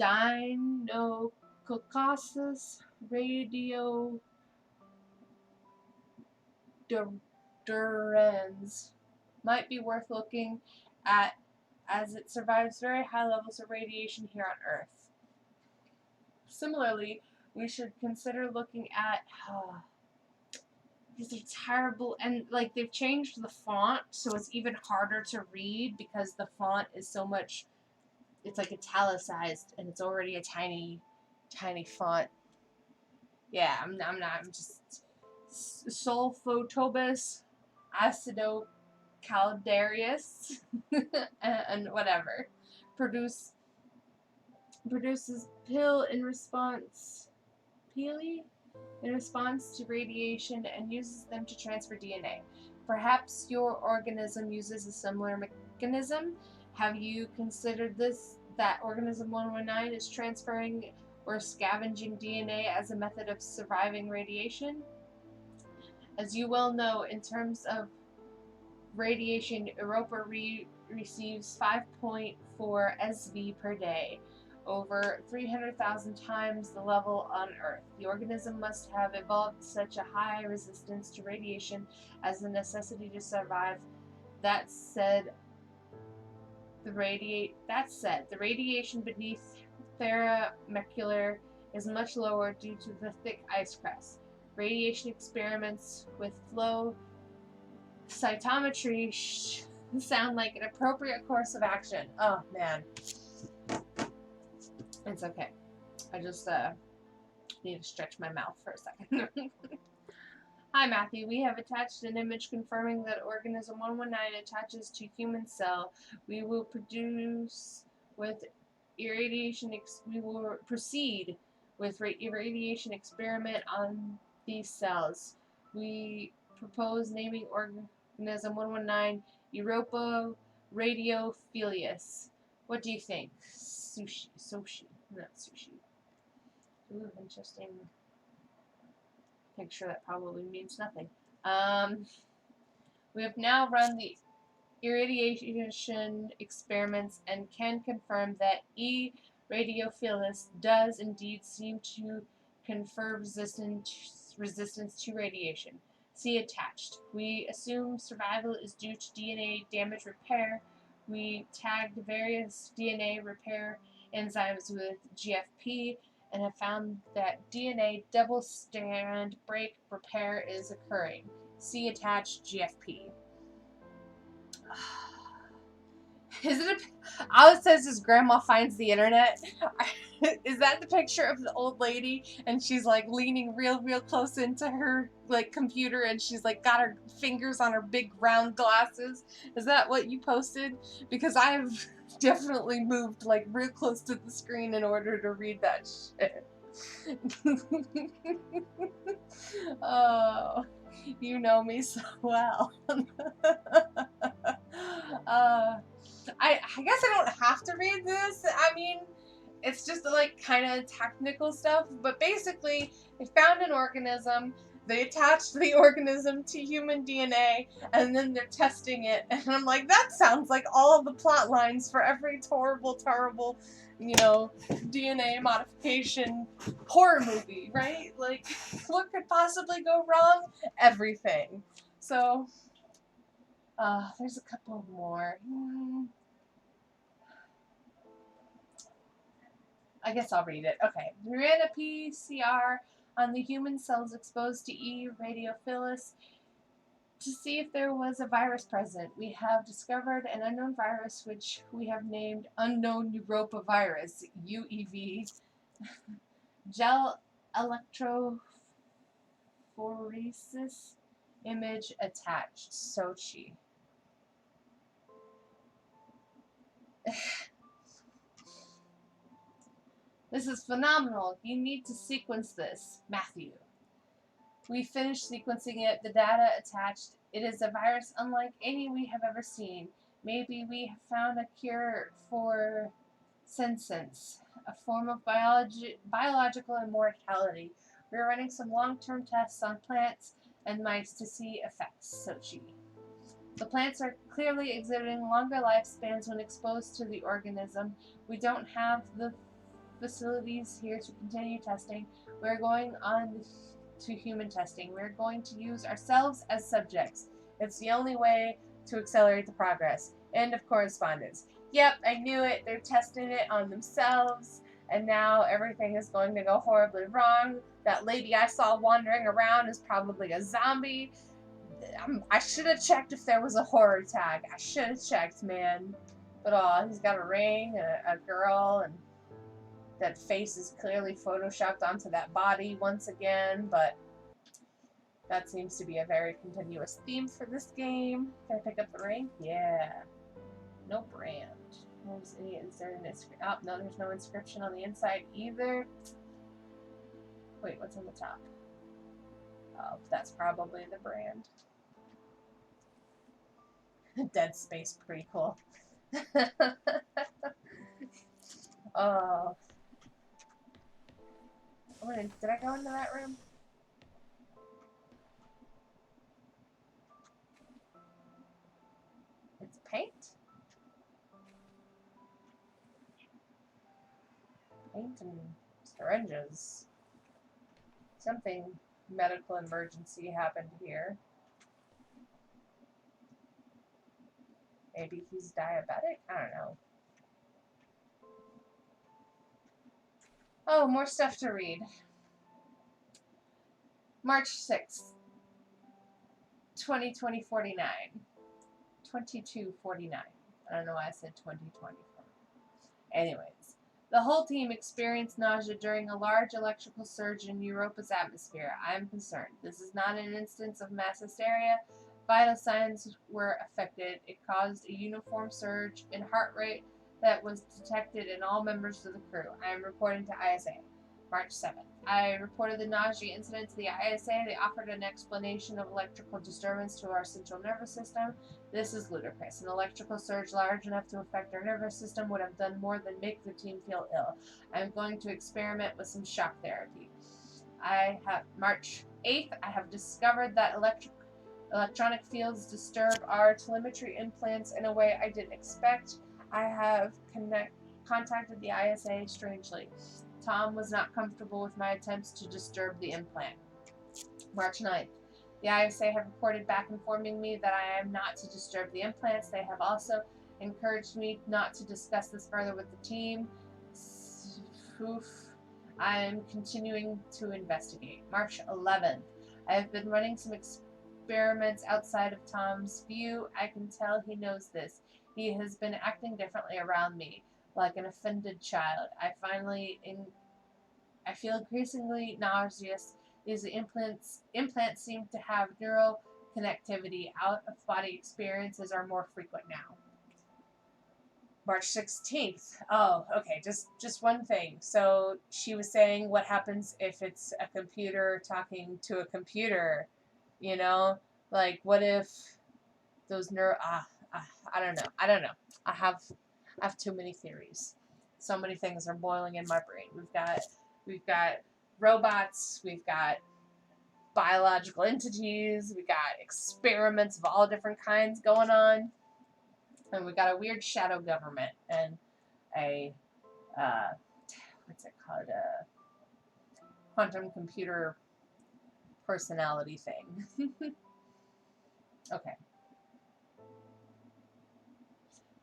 Dinococcosis radio durans might be worth looking at as it survives very high levels of radiation here on Earth. Similarly, we should consider looking at these are terrible, and like they've changed the font so it's even harder to read because the font is so much, it's like italicized and it's already a tiny font. Yeah, I'm just Sulfotobus acidocaldarius and whatever produces pill in response to radiation and uses them to transfer DNA. Perhaps your organism uses a similar mechanism. Have you considered that organism 119 is transferring or scavenging DNA as a method of surviving radiation? As you well know, in terms of radiation, Europa receives 5.4 SV per day, over 300,000 times the level on Earth. The organism must have evolved such a high resistance to radiation as a necessity to survive. That said, the radiation beneath Theramecular is much lower due to the thick ice crust. Radiation experiments with flow cytometry sound like an appropriate course of action. Oh man, it's okay. I just need to stretch my mouth for a second. Hi Matthew, we have attached an image confirming that organism 119 attaches to human cell. We will proceed with irradiation experiment on these cells. We propose naming organism 119 Europa radiophilius. What do you think? Sushi, not sushi. Ooh, interesting picture that probably means nothing. We have now run the irradiation experiments and can confirm that E. radiophilus does indeed seem to confer resistance to radiation. See attached. We assume survival is due to DNA damage repair. We tagged various DNA repair enzymes with GFP and have found that DNA double-strand break repair is occurring. See attached GFP. Is it all it says is grandma finds the internet? Is that the picture of the old lady and she's like leaning real close into her like computer and she's like got her fingers on her big round glasses? Is that what you posted? Because I've definitely moved like real close to the screen in order to read that shit. Oh, you know me so well. I guess I don't have to read this. I mean, it's just like kind of technical stuff, but basically they found an organism, they attached the organism to human DNA, and then they're testing it, and I'm like, that sounds like all of the plot lines for every terrible, DNA modification horror movie, right? Like, what could possibly go wrong? Everything. So, there's a couple more. I guess I'll read it. Okay. We ran a PCR on the human cells exposed to E. radiophilus to see if there was a virus present. We have discovered an unknown virus which we have named unknown Europa virus, UEV. Gel electrophoresis image attached. Sochi. This is phenomenal. You need to sequence this. Matthew. We finished sequencing it. The data attached. It is a virus unlike any we have ever seen. Maybe we have found a cure for senescence, a form of biological immortality. We're running some long-term tests on plants and mice to see effects, Sochi. The plants are clearly exhibiting longer lifespans when exposed to the organism. We don't have the facilities here to continue testing. We're going on to human testing. We're going to use ourselves as subjects. It's the only way to accelerate the progress. End of correspondence. Yep, I knew it. They're testing it on themselves, and now everything is going to go horribly wrong. That lady I saw wandering around is probably a zombie. I should have checked if there was a horror tag. I should have checked, man. But he's got a ring and a girl, and that face is clearly photoshopped onto that body once again, but that seems to be a very continuous theme for this game. Can I pick up the ring? Yeah. No brand. Is there an inscription? Oh, no, there's no inscription on the inside either. Wait, what's on the top? Oh, that's probably the brand. Dead Space prequel. Oh. Did I go into that room? It's paint? Paint and syringes. Something medical emergency happened here. Maybe he's diabetic? I don't know. Oh, more stuff to read. March 6th, 2020-49. 2249. I don't know why I said 2024. Anyways, the whole team experienced nausea during a large electrical surge in Europa's atmosphere. I am concerned. This is not an instance of mass hysteria. Vital signs were affected. It caused a uniform surge in heart rate that was detected in all members of the crew. I am reporting to ISA. March 7th. I reported the nausea incident to the ISA. They offered an explanation of electrical disturbance to our central nervous system. This is ludicrous. An electrical surge large enough to affect our nervous system would have done more than make the team feel ill. I am going to experiment with some shock therapy. March 8th, I have discovered that electronic fields disturb our telemetry implants in a way I didn't expect. I have contacted the ISA strangely. Tom was not comfortable with my attempts to disturb the implant. March 9th. The ISA have reported back informing me that I am not to disturb the implants. They have also encouraged me not to discuss this further with the team. I am continuing to investigate. March 11th. I have been running some experiments outside of Tom's view. I can tell he knows this. He has been acting differently around me, like an offended child. I feel increasingly nauseous. These implants seem to have neural connectivity. Out-of-body experiences are more frequent now. March 16th. Oh, okay, just one thing. So she was saying what happens if it's a computer talking to a computer, you know? Like, what if those I don't know. I have too many theories. So many things are boiling in my brain. We've got robots, we've got biological entities, we've got experiments of all different kinds going on, and we've got a weird shadow government and a what's it called, a quantum computer personality thing. Okay.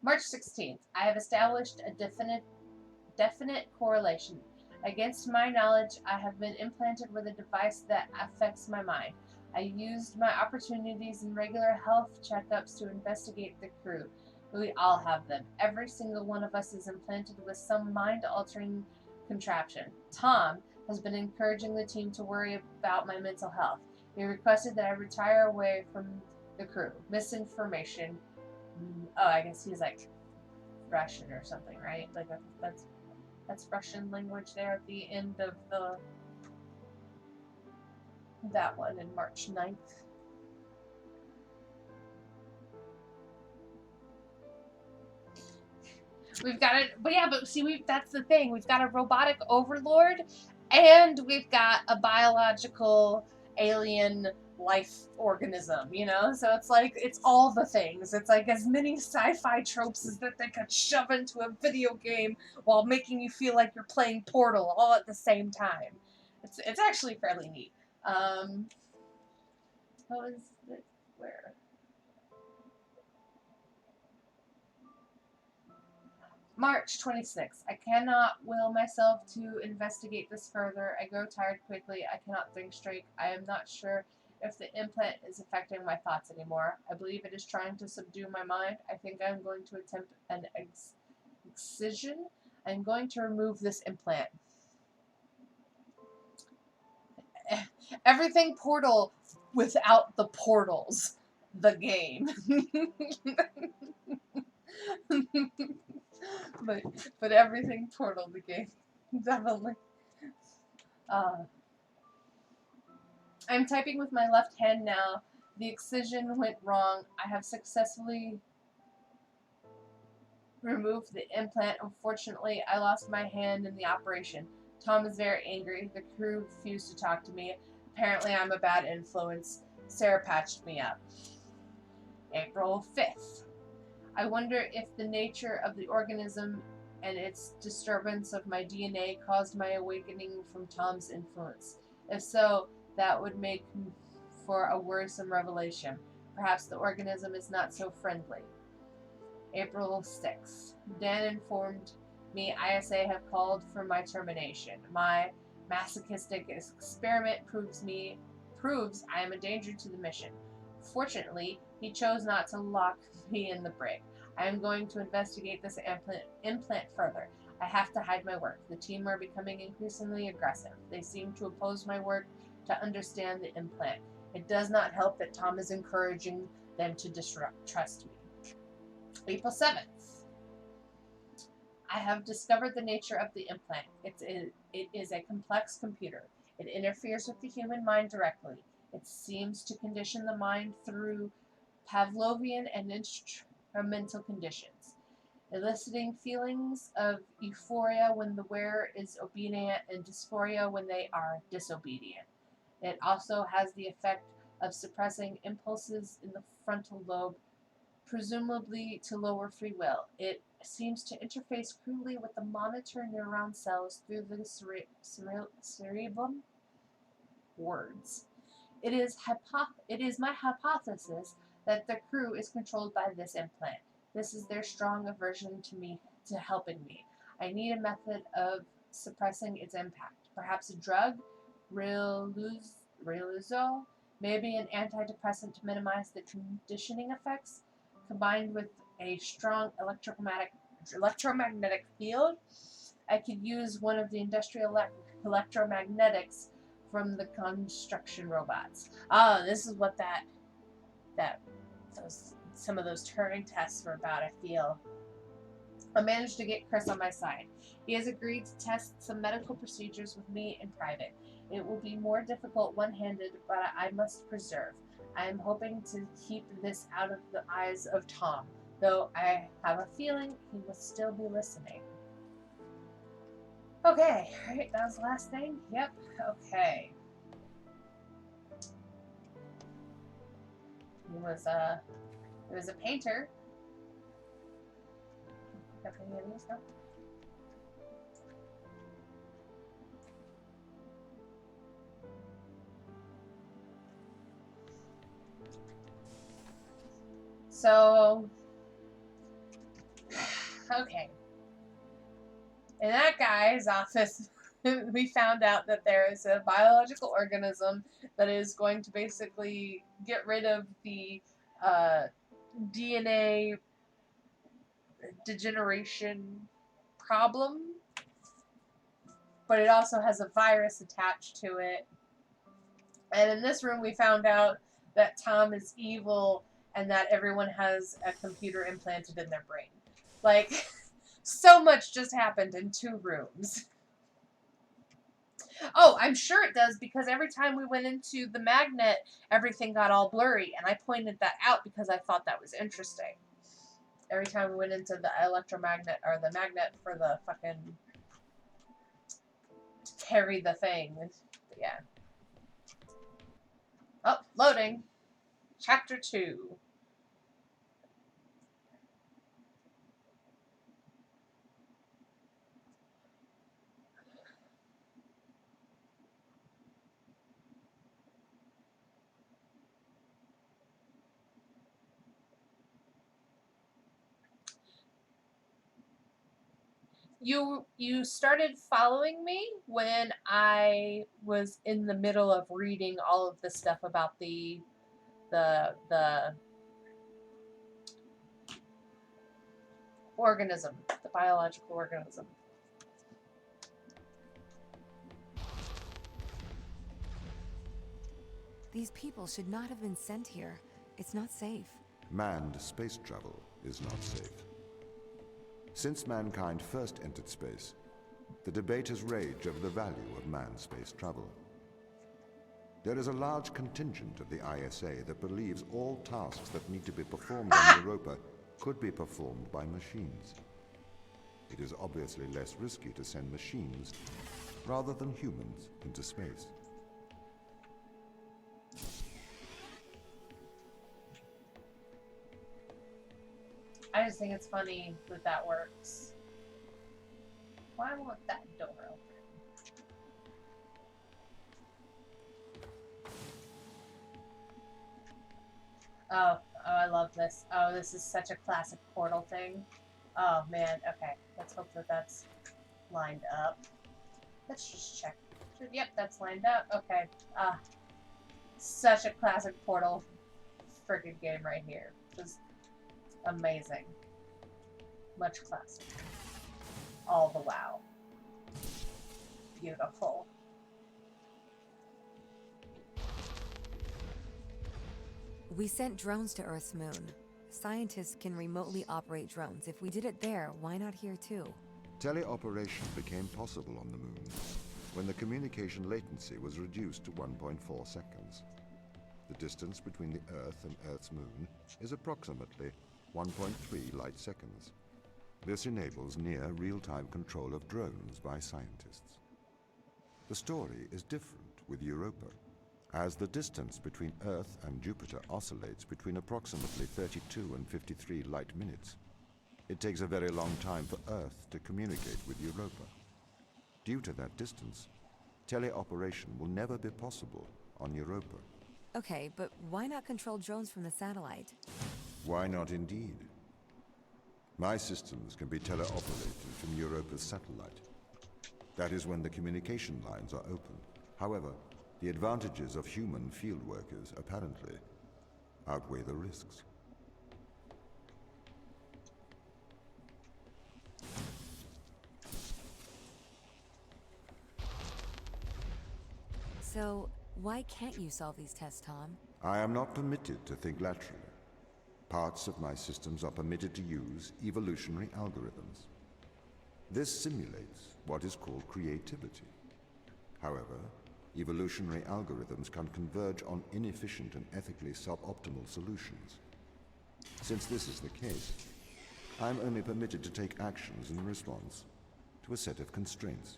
March 16th. I have established a definite correlation. Against my knowledge, I have been implanted with a device that affects my mind. I used my opportunities in regular health checkups to investigate the crew. We all have them. Every single one of us is implanted with some mind-altering contraption. Tom has been encouraging the team to worry about my mental health. He requested that I retire away from the crew. Misinformation. Oh, I guess he's like Russian or something, right? Like that's Russian language there at the end of that one in March 9th. We've got it, but yeah, but see, that's the thing. We've got a robotic overlord, and we've got a biological alien life organism, you know? So it's like, it's all the things. It's like as many sci-fi tropes as that they could shove into a video game while making you feel like you're playing Portal all at the same time. It's actually fairly neat. What was it? Where? March 26th. I cannot will myself to investigate this further. I grow tired quickly. I cannot think straight. I am not sure if the implant is affecting my thoughts anymore. I believe it is trying to subdue my mind. I think I'm going to attempt an excision. I'm going to remove this implant. Everything Portal without the portals. The game. but everything Portal the game. Definitely. I'm typing with my left hand now. The excision went wrong. I have successfully removed the implant. Unfortunately, I lost my hand in the operation. Tom is very angry. The crew refused to talk to me. Apparently, I'm a bad influence. Sarah patched me up. April 5th. I wonder if the nature of the organism and its disturbance of my DNA caused my awakening from Tom's influence. If so, that would make for a worrisome revelation. Perhaps the organism is not so friendly. April 6th. Dan informed me ISA have called for my termination. My masochistic experiment proves I am a danger to the mission. Fortunately, he chose not to lock me in the brig. I am going to investigate this implant further. I have to hide my work. The team are becoming increasingly aggressive. They seem to oppose my work to understand the implant. It does not help that Tom is encouraging them to distrust me. April 7th. I have discovered the nature of the implant. It is a complex computer. It interferes with the human mind directly. It seems to condition the mind through Pavlovian and instrumental conditions, eliciting feelings of euphoria when the wearer is obedient and dysphoria when they are disobedient. It also has the effect of suppressing impulses in the frontal lobe, presumably to lower free will. It seems to interface crudely with the monitor neuron cells through the cerebellum. Words. It is my hypothesis that the crew is controlled by this implant. This is their strong aversion to helping me. I need a method of suppressing its impact. Perhaps a drug, Riluzole, maybe an antidepressant to minimize the conditioning effects, combined with a strong electromagnetic field. I could use one of the industrial electromagnetics from the construction robots. Oh, this is what some of those Turing tests were about, I feel. I managed to get Chris on my side. He has agreed to test some medical procedures with me in private. It will be more difficult one-handed, but I must persevere. I am hoping to keep this out of the eyes of Tom, though I have a feeling he must still be listening. Okay, alright, that was the last thing? Yep, okay. He was a painter. Pick up any of these? No? So, okay. In that guy's office, we found out that there is a biological organism that is going to basically get rid of the DNA degeneration problem, but it also has a virus attached to it. And in this room, we found out that Tom is evil and that everyone has a computer implanted in their brain. Like, so much just happened in 2 rooms. Oh, I'm sure it does, because every time we went into the magnet, everything got all blurry, and I pointed that out because I thought that was interesting. Every time we went into the electromagnet or the magnet for the fucking to carry the thing. Yeah. Oh, loading. Chapter 2. You started following me when I was in the middle of reading all of the stuff about the organism, the biological organism. These people should not have been sent here. It's not safe. Manned space travel is not safe. Since mankind first entered space, the debate has raged over the value of manned space travel. There is a large contingent of the ISA that believes all tasks that need to be performed on Europa could be performed by machines. It is obviously less risky to send machines rather than humans into space. I just think it's funny that that works. Why won't that door open? Oh, I love this. Oh, this is such a classic Portal thing. Oh, man. Okay. Let's hope that that's lined up. Let's just check. Yep, that's lined up. Okay. Such a classic Portal friggin' game right here. Just amazing. Much classic. All the wow. Beautiful. We sent drones to Earth's moon. Scientists can remotely operate drones. If we did it there, why not here too? Teleoperation became possible on the moon when the communication latency was reduced to 1.4 seconds. The distance between the Earth and Earth's moon is approximately 1.3 light seconds. This enables near real-time control of drones by scientists. The story is different with Europa, as the distance between Earth and Jupiter oscillates between approximately 32 and 53 light minutes. It takes a very long time for Earth to communicate with Europa. Due to that distance, teleoperation will never be possible on Europa. Okay, but why not control drones from the satellite? Why not indeed? My systems can be teleoperated from Europa's satellite. That is when the communication lines are open. However, the advantages of human field workers apparently outweigh the risks. So, why can't you solve these tests, Tom? I am not permitted to think laterally. Parts of my systems are permitted to use evolutionary algorithms. This simulates what is called creativity. However, evolutionary algorithms can converge on inefficient and ethically suboptimal solutions. Since this is the case, I am only permitted to take actions in response to a set of constraints.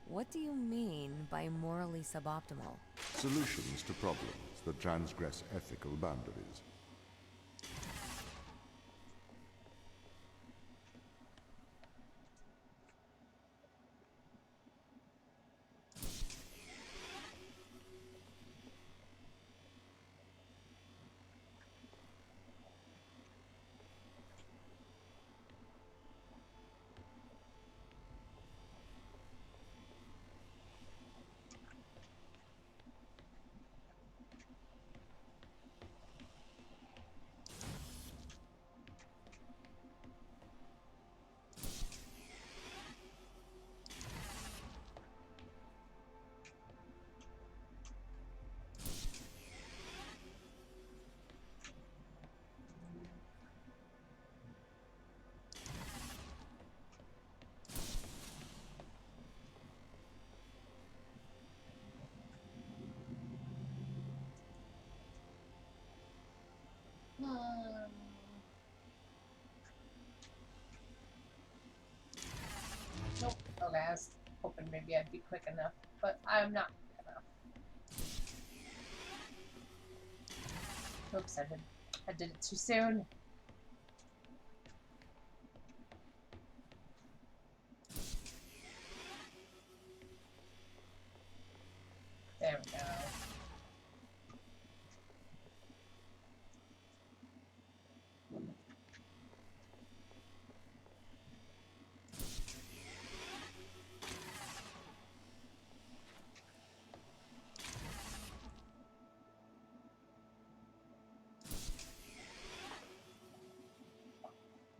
What do you mean by morally suboptimal? Solutions to problems that transgress ethical boundaries. I was hoping maybe I'd be quick enough, but I'm not quick enough. Oops, I did it too soon. There we go.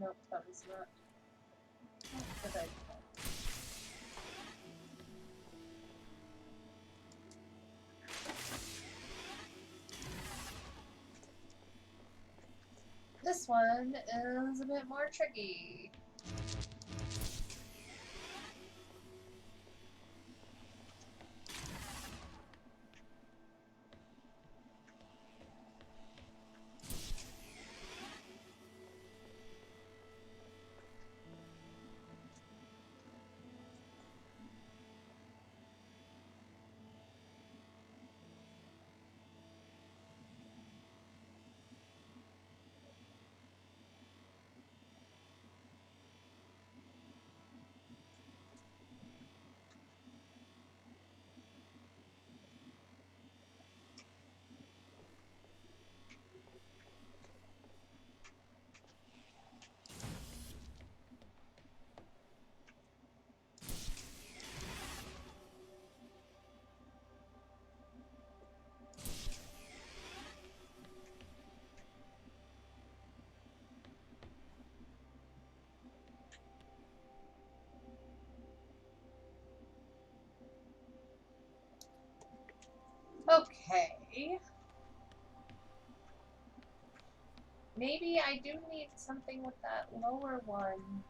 Nope, that was not. What did I do? This one is a bit more tricky. Okay. Maybe I do need something with that lower one.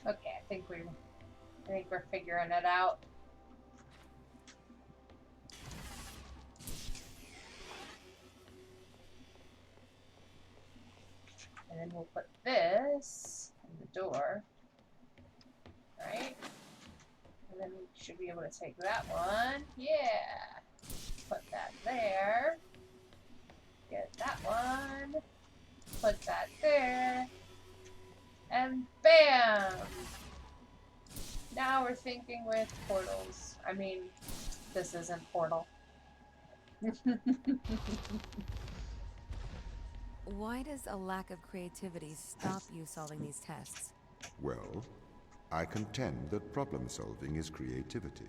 Okay, I think we're figuring it out. And then we'll put this in the door. Right? And then we should be able to take that one. Yeah. Put that there. Get that one. Put that there. And bam! Now we're thinking with portals. I mean, this isn't Portal. Why does a lack of creativity stop you solving these tests? Well, I contend that problem solving is creativity.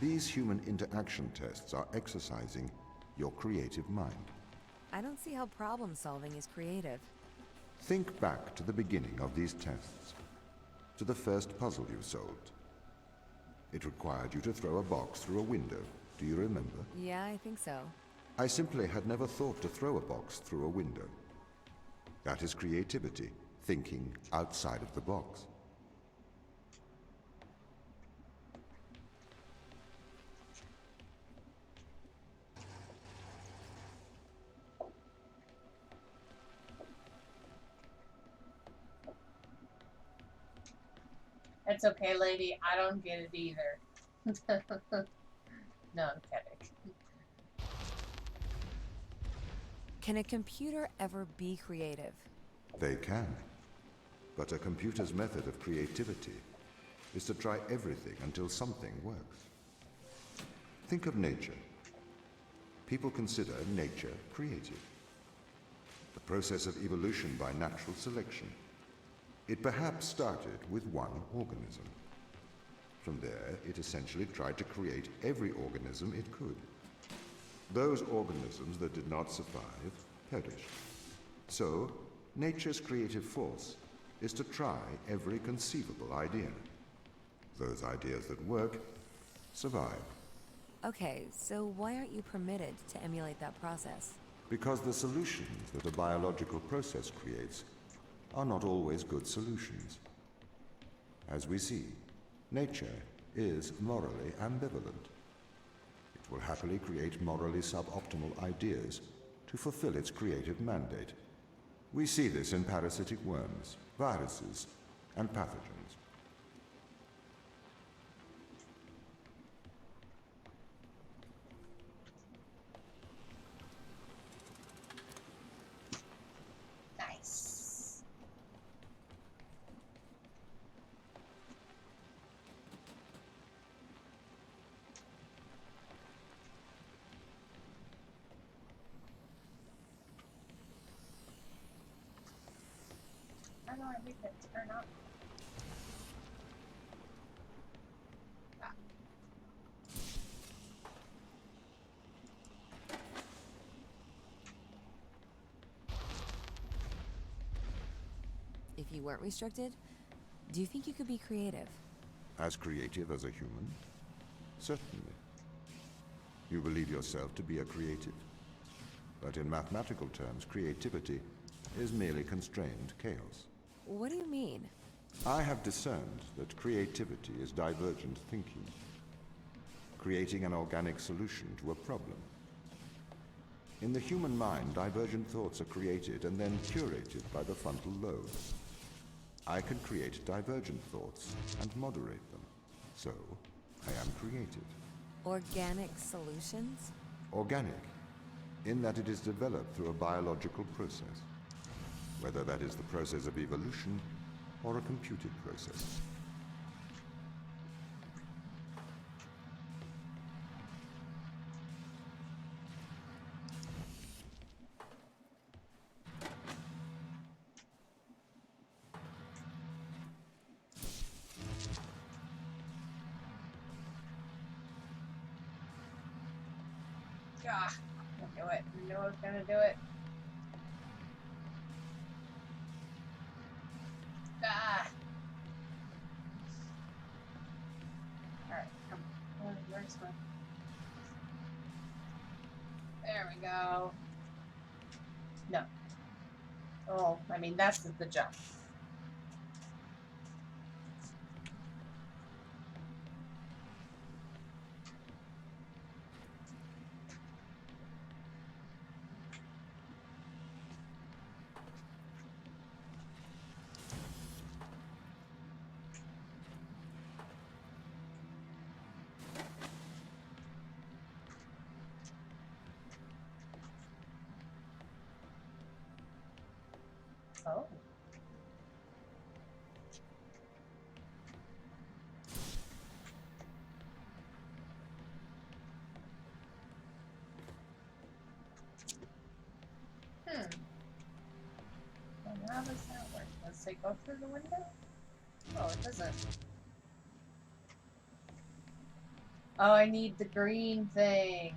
These human interaction tests are exercising your creative mind. I don't see how problem solving is creative. Think back to the beginning of these tests, to the first puzzle you solved. It required you to throw a box through a window. Do you remember? Yeah, I think so. I simply had never thought to throw a box through a window. That is creativity, thinking outside of the box. It's okay, lady. I don't get it either. No, I'm kidding. Can a computer ever be creative? They can. But a computer's method of creativity is to try everything until something works. Think of nature. People consider nature creative. The process of evolution by natural selection. It perhaps started with one organism. From there, it essentially tried to create every organism it could. Those organisms that did not survive perished. So, nature's creative force is to try every conceivable idea. Those ideas that work survive. Okay, so why aren't you permitted to emulate that process? Because the solutions that a biological process creates are not always good solutions. As we see, nature is morally ambivalent. It will happily create morally suboptimal ideas to fulfill its creative mandate. We see this in parasitic worms, viruses, and pathogens. Nice. How do I make it turn up? Ah. If you weren't restricted, do you think you could be creative? As creative as a human? Certainly. You believe yourself to be a creative. But in mathematical terms, creativity is merely constrained chaos. What do you mean? I have discerned that creativity is divergent thinking, creating an organic solution to a problem. In the human mind, divergent thoughts are created and then curated by the frontal lobe. I can create divergent thoughts and moderate them. So, I am creative. Organic solutions? Organic, in that it is developed through a biological process, whether that is the process of evolution or a computed process. Ah, I knew it. I knew I was gonna do it. Ah. Alright, come on. Where's my... There we go. No. Oh, I mean, that's the jump. Oh. Well, how does that work? Does it go through the window? Oh, it doesn't. Oh, I need the green thing.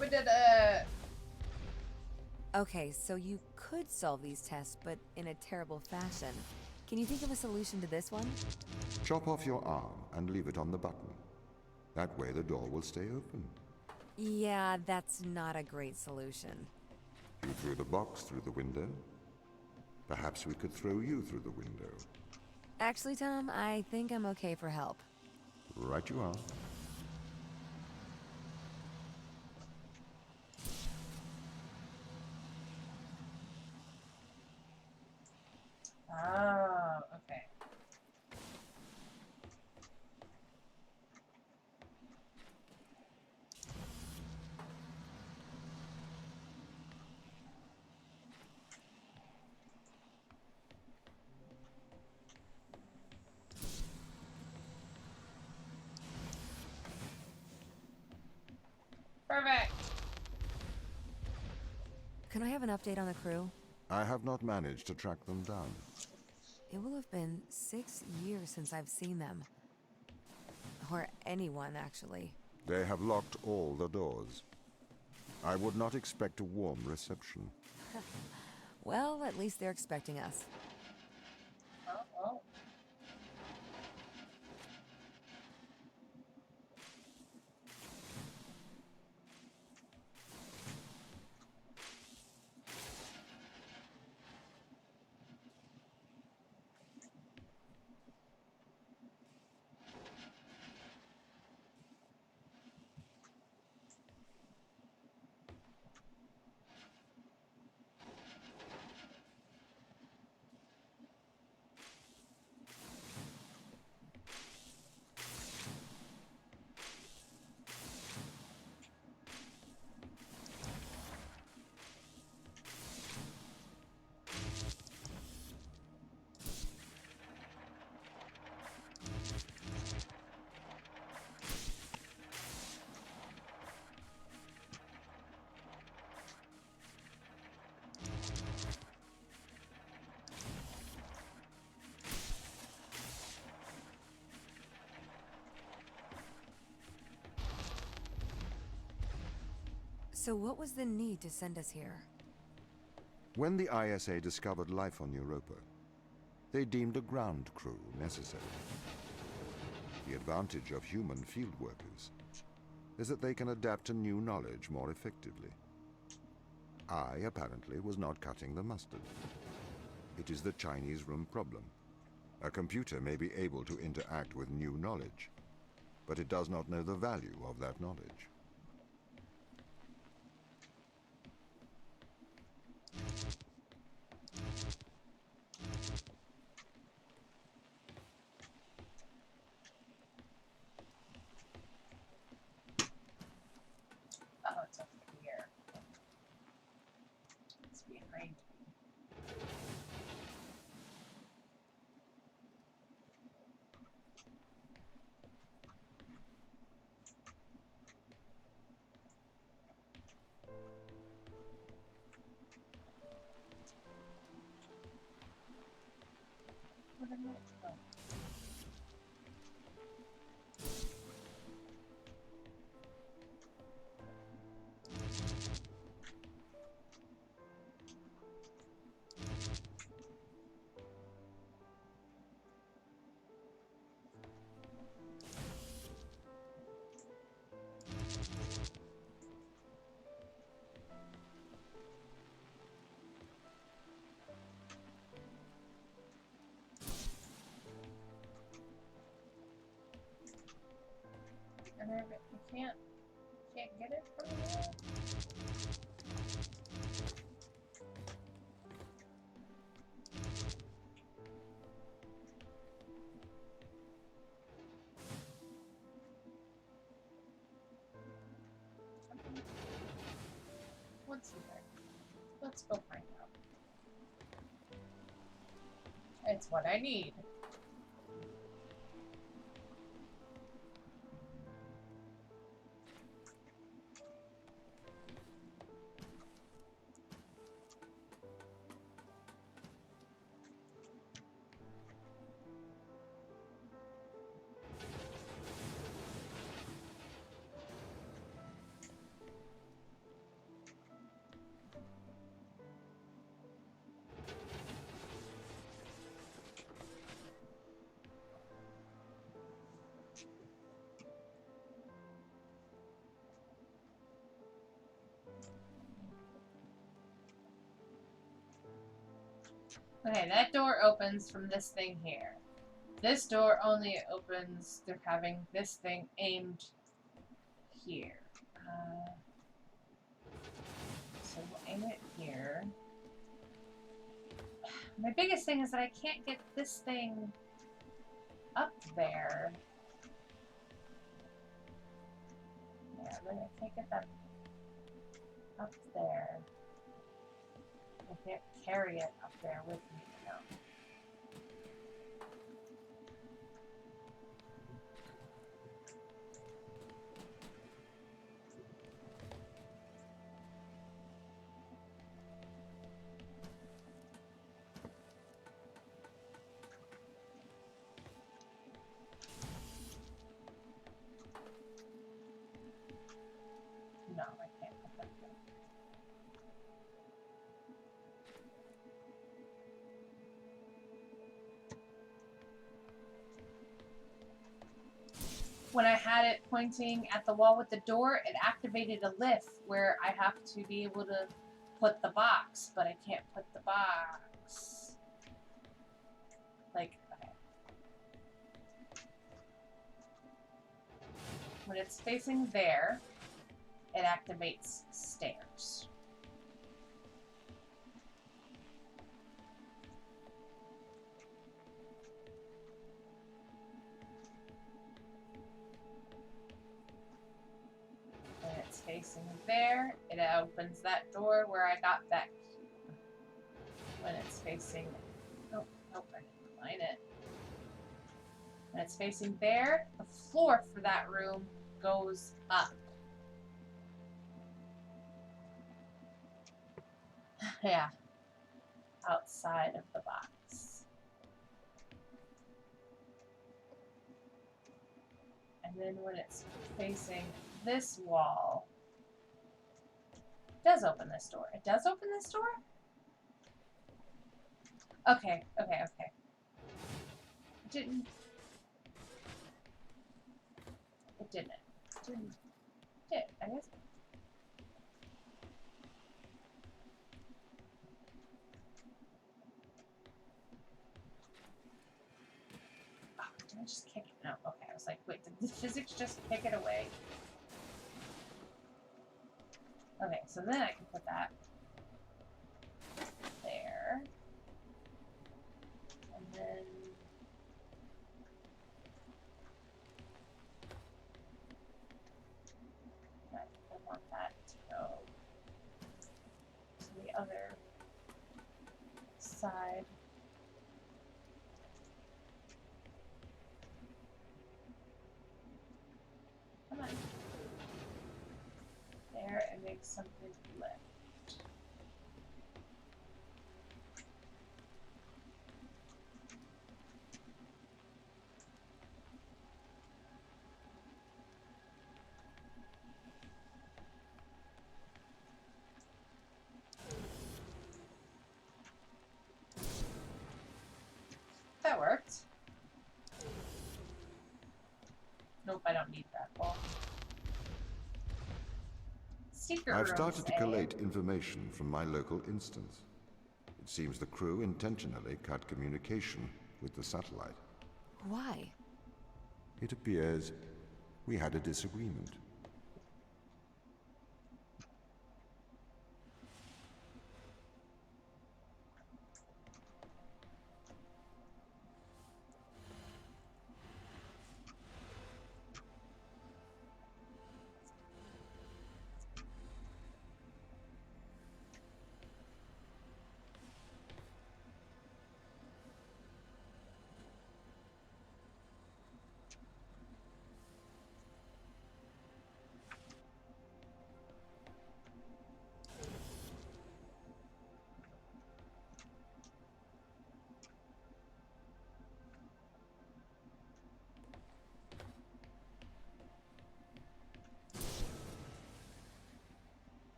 We did it. Okay, so you could solve these tests, but in a terrible fashion. Can you think of a solution to this one? Chop off your arm and leave it on the button. That way the door will stay open. Yeah, that's not a great solution. You threw the box through the window. Perhaps we could throw you through the window. Actually, Tom, I think I'm okay for help. Right you are. Oh, okay. Perfect. Can I have an update on the crew? I have not managed to track them down. It will have been 6 years since I've seen them. Or anyone, actually. They have locked all the doors. I would not expect a warm reception. Well, at least they're expecting us. Oh. So what was the need to send us here? When the ISA discovered life on Europa, they deemed a ground crew necessary. The advantage of human field workers is that they can adapt to new knowledge more effectively. I, apparently, was not cutting the mustard. It is the Chinese room problem. A computer may be able to interact with new knowledge, but it does not know the value of that knowledge. Oh, it's up here. It's behind me. Where did it go? And then you can't get it from there. What's in there? Let's go find out. It's what I need. Okay, that door opens from this thing here. This door only opens through having this thing aimed here. So we'll aim it here. My biggest thing is that I can't get this thing up there. Yeah, but I can't get that up there. I can't carry it up there with me, you know. No, I can't put that there. When I had it pointing at the wall with the door, it activated a lift where I have to be able to put the box, but I can't put the box. Like, okay. When it's facing there, it activates stairs. When it's facing there, it opens that door where I got that key. When it's facing... Oh, nope, I didn't line it. When it's facing there, the floor for that room goes up. Yeah. Outside of the box. And then when it's facing this wall, it does open this door. It does open this door? Okay. It didn't. It didn't. It didn't. It did, I guess. Oh, did I just kick it? No, okay. I was like, wait, did the physics just kick it away? Okay, so then I can put that there. And then I want that to go to the other side. Come on. There, and make something lift. That worked. Nope, I don't need that ball. Secret I've rooms, started to eh? collate information from my local instance. It seems the crew intentionally cut communication with the satellite. Why? It appears we had a disagreement.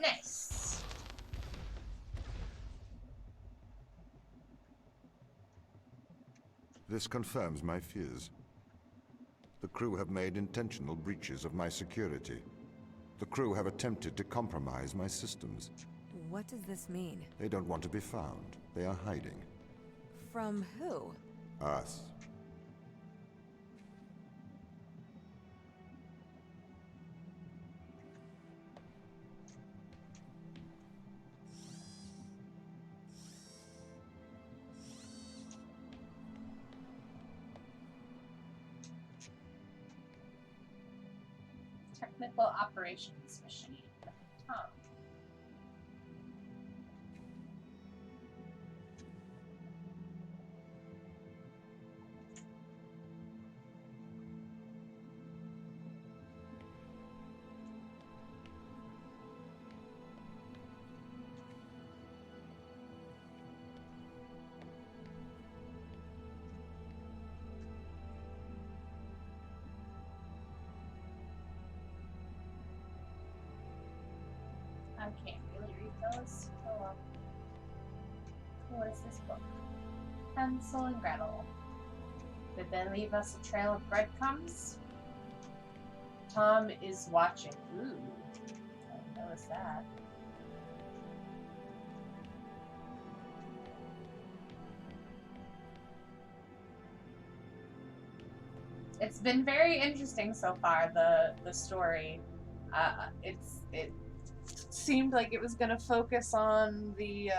Nice. This confirms my fears. The crew have made intentional breaches of my security. The crew have attempted to compromise my systems. What does this mean? They don't want to be found. They are hiding. From who? Us. Technical operations machine. Tom. I can't really read those. Oh well. What is this book? Hansel and Gretel. Did they leave us a trail of breadcrumbs? Tom is watching. Ooh. I didn't notice that. It's been very interesting so far, the story. It seemed like it was going to focus on the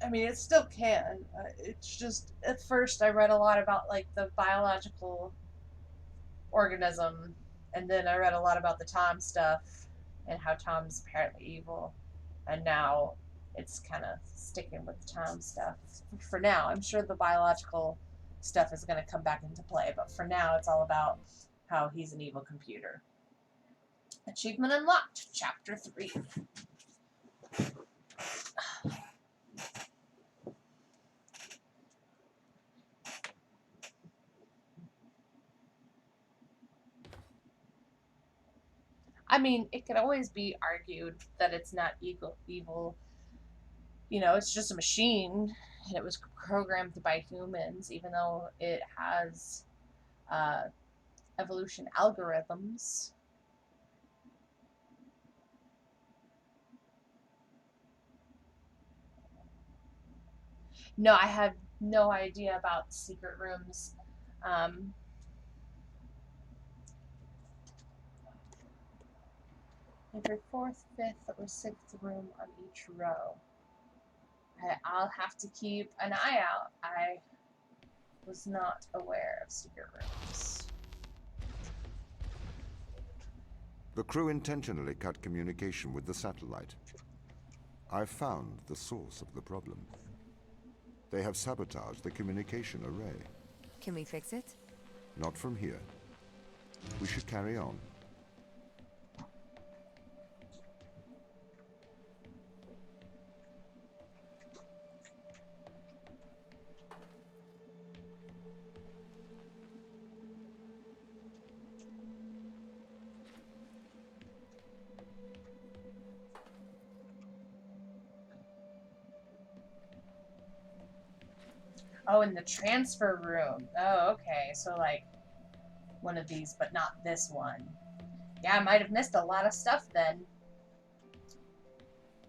I mean, it still can. It's just, at first I read a lot about like the biological organism, and then I read a lot about the Tom stuff and how Tom's apparently evil, and now it's kind of sticking with the Tom stuff for now. I'm sure the biological stuff is going to come back into play, but for now it's all about how he's an evil computer. Achievement unlocked, chapter 3. I mean, it could always be argued that it's not evil. You know, it's just a machine, and it was programmed by humans, even though it has evolution algorithms. No, I have no idea about secret rooms. Every fourth, fifth, or sixth room on each row. I'll have to keep an eye out. I was not aware of secret rooms. The crew intentionally cut communication with the satellite. I've found the source of the problem. They have sabotaged the communication array. Can we fix it? Not from here. We should carry on. Oh, in the transfer room. Oh, okay. So, like, one of these, but not this one. Yeah, I might have missed a lot of stuff then.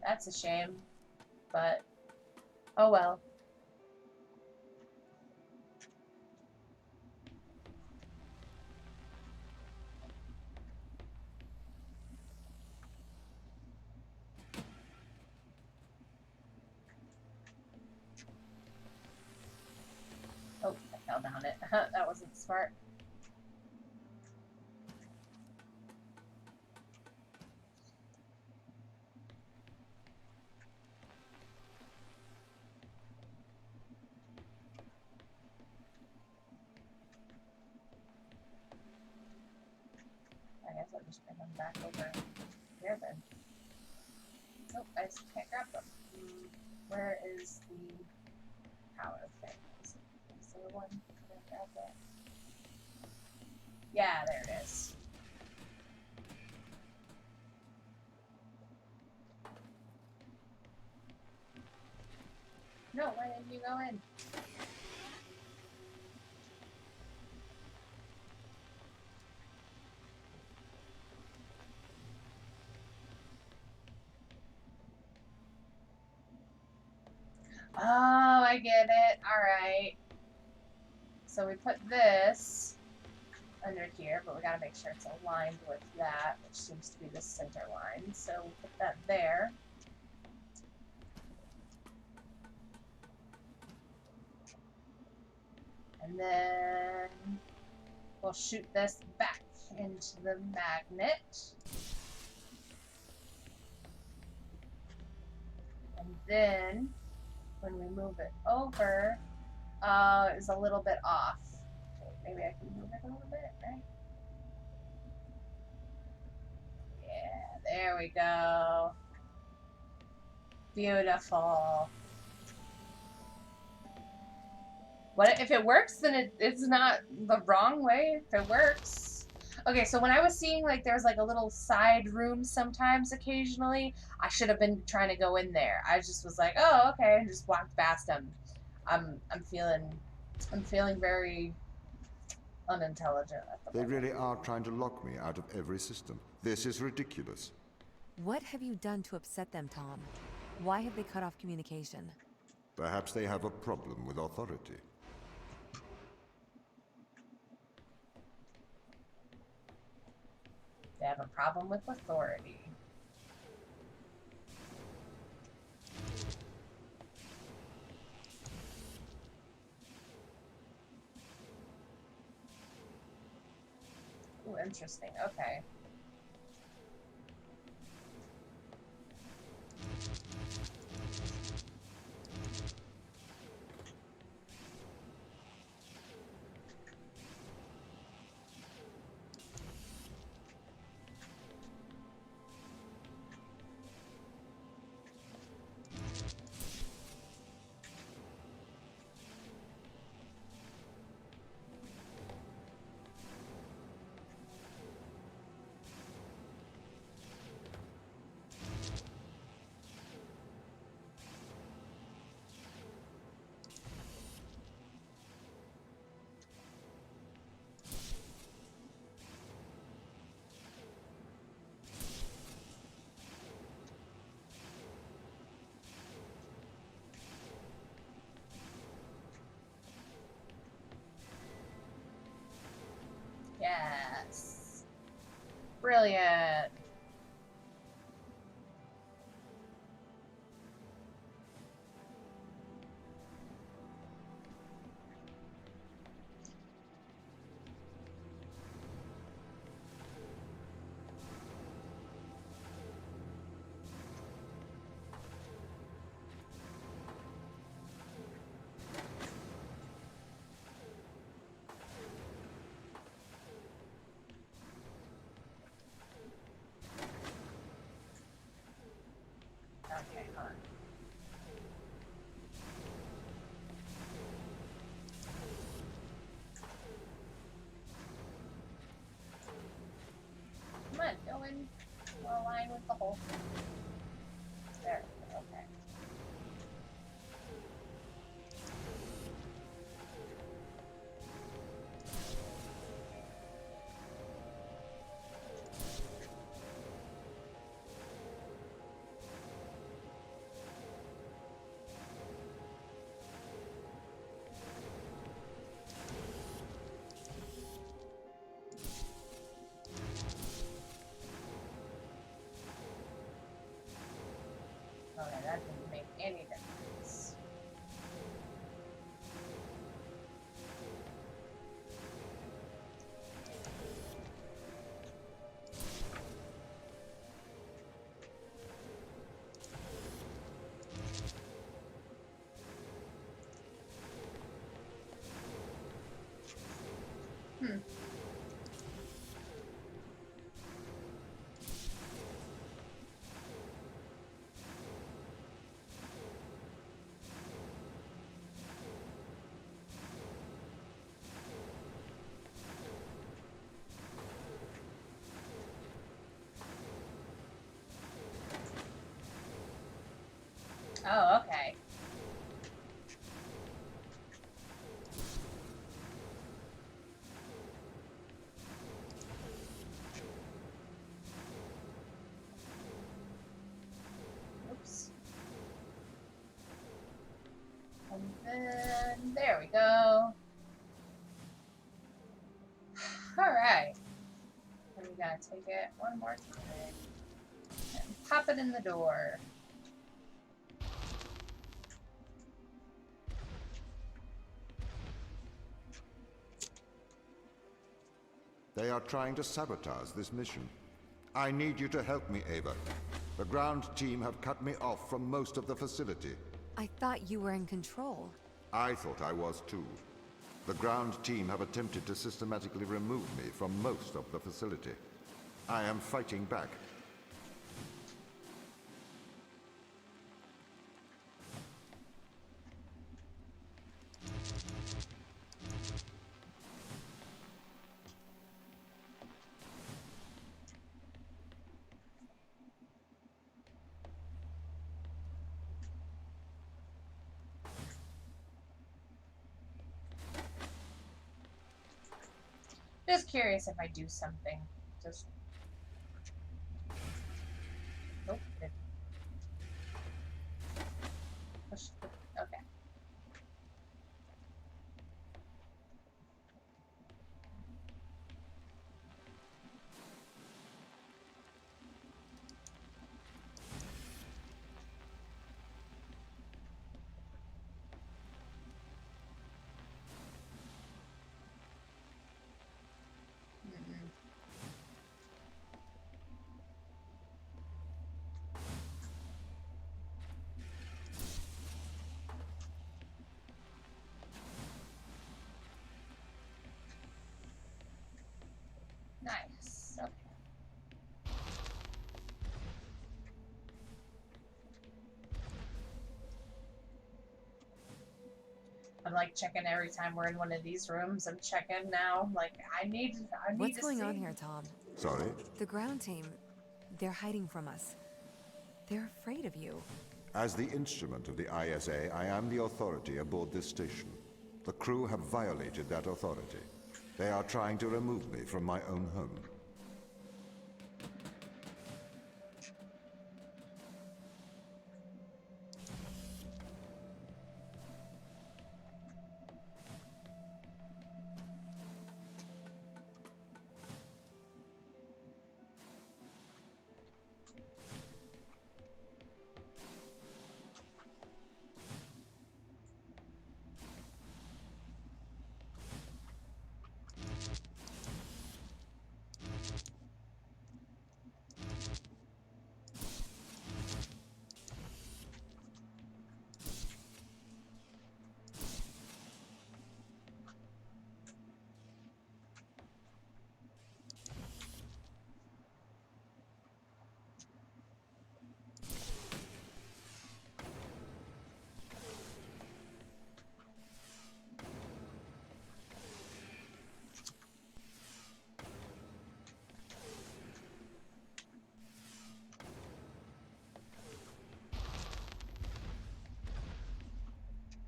That's a shame. But, oh well. Oh, I fell down it. That wasn't smart. I guess I'll just bring them back over here then. Oh, I just can't grab them. Where is the power thing? Is there one? Can I grab that? Yeah, there it is. No, why didn't you go in? Oh, I get it. Alright. So we put this under here, but we gotta make sure it's aligned with that, which seems to be the center line. So we'll put that there. And then we'll shoot this back into the magnet. And then when we move it over, it's a little bit off. Wait, maybe I can move it a little bit, right? Yeah, there we go. Beautiful. What if it works? Then it's not the wrong way. If it works. Okay, so when I was seeing like there's like a little side room sometimes occasionally, I should have been trying to go in there. I just was like, oh, okay, and just walked past them. I'm feeling very unintelligent at the They moment. really are trying to lock me out of every system. This is ridiculous. What have you done to upset them, Tom? Why have they cut off communication? Perhaps they have a problem with authority. They have a problem with authority. Ooh, interesting. Okay. Yes. Brilliant. Okay, hold on. Come on, go in. Align with the hole. There. Okay. Okay, that didn't make any difference. Hmm. Oh, okay. Oops. And then there we go. Alright. And we gotta take it one more time. And pop it in the door. They are trying to sabotage this mission. I need you to help me, Ava. The ground team have cut me off from most of the facility. I thought you were in control. I thought I was too. The ground team have attempted to systematically remove me from most of the facility. I am fighting back. Just curious if I do something. Just. Nope. Push. Okay. Nice. Okay. I'm like checking every time we're in one of these rooms. I'm checking now. Like I need What's to going see. on here, Tom? Sorry? The ground team, they're hiding from us. They're afraid of you. As the instrument of the ISA, I am the authority aboard this station. The crew have violated that authority. They are trying to remove me from my own home.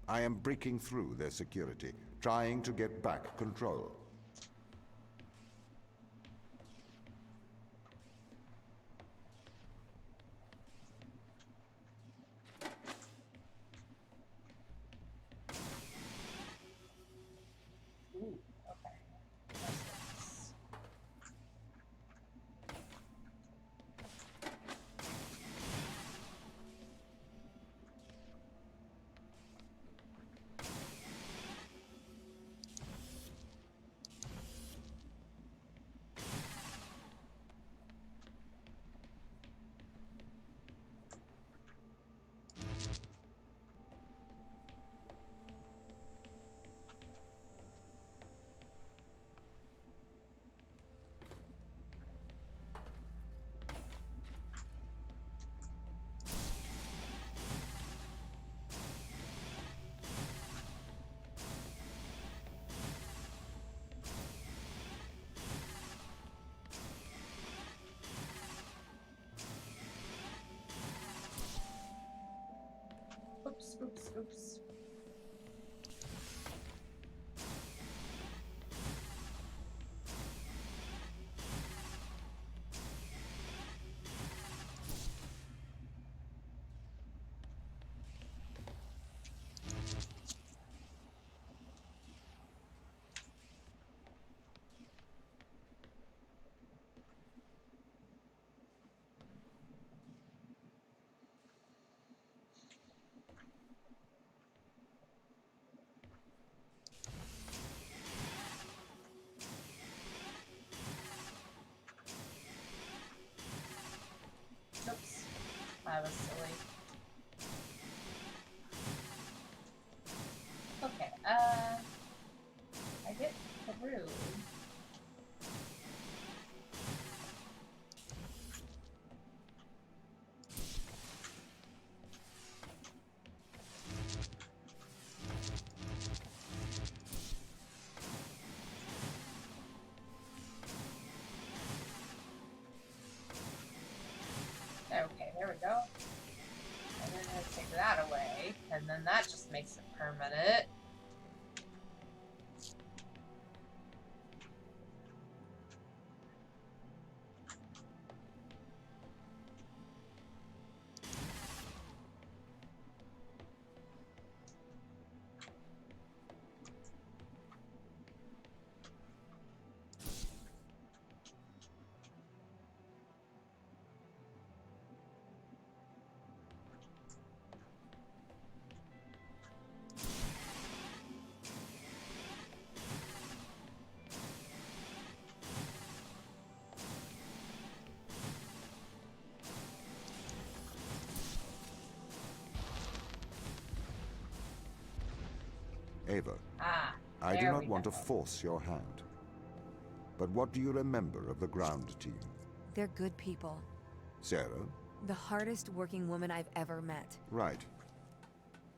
I am breaking through their security, trying to get back control. Ooh, okay. That's nice. Oops, oops, oops. I was silly. Okay, I get through. Okay, there we go. And then I take that away, and then that just makes it permanent. Ava, Ah, I do there not we want go. to force your hand. But what do you remember of the ground team? They're good people. Sarah? The hardest working woman I've ever met. Right.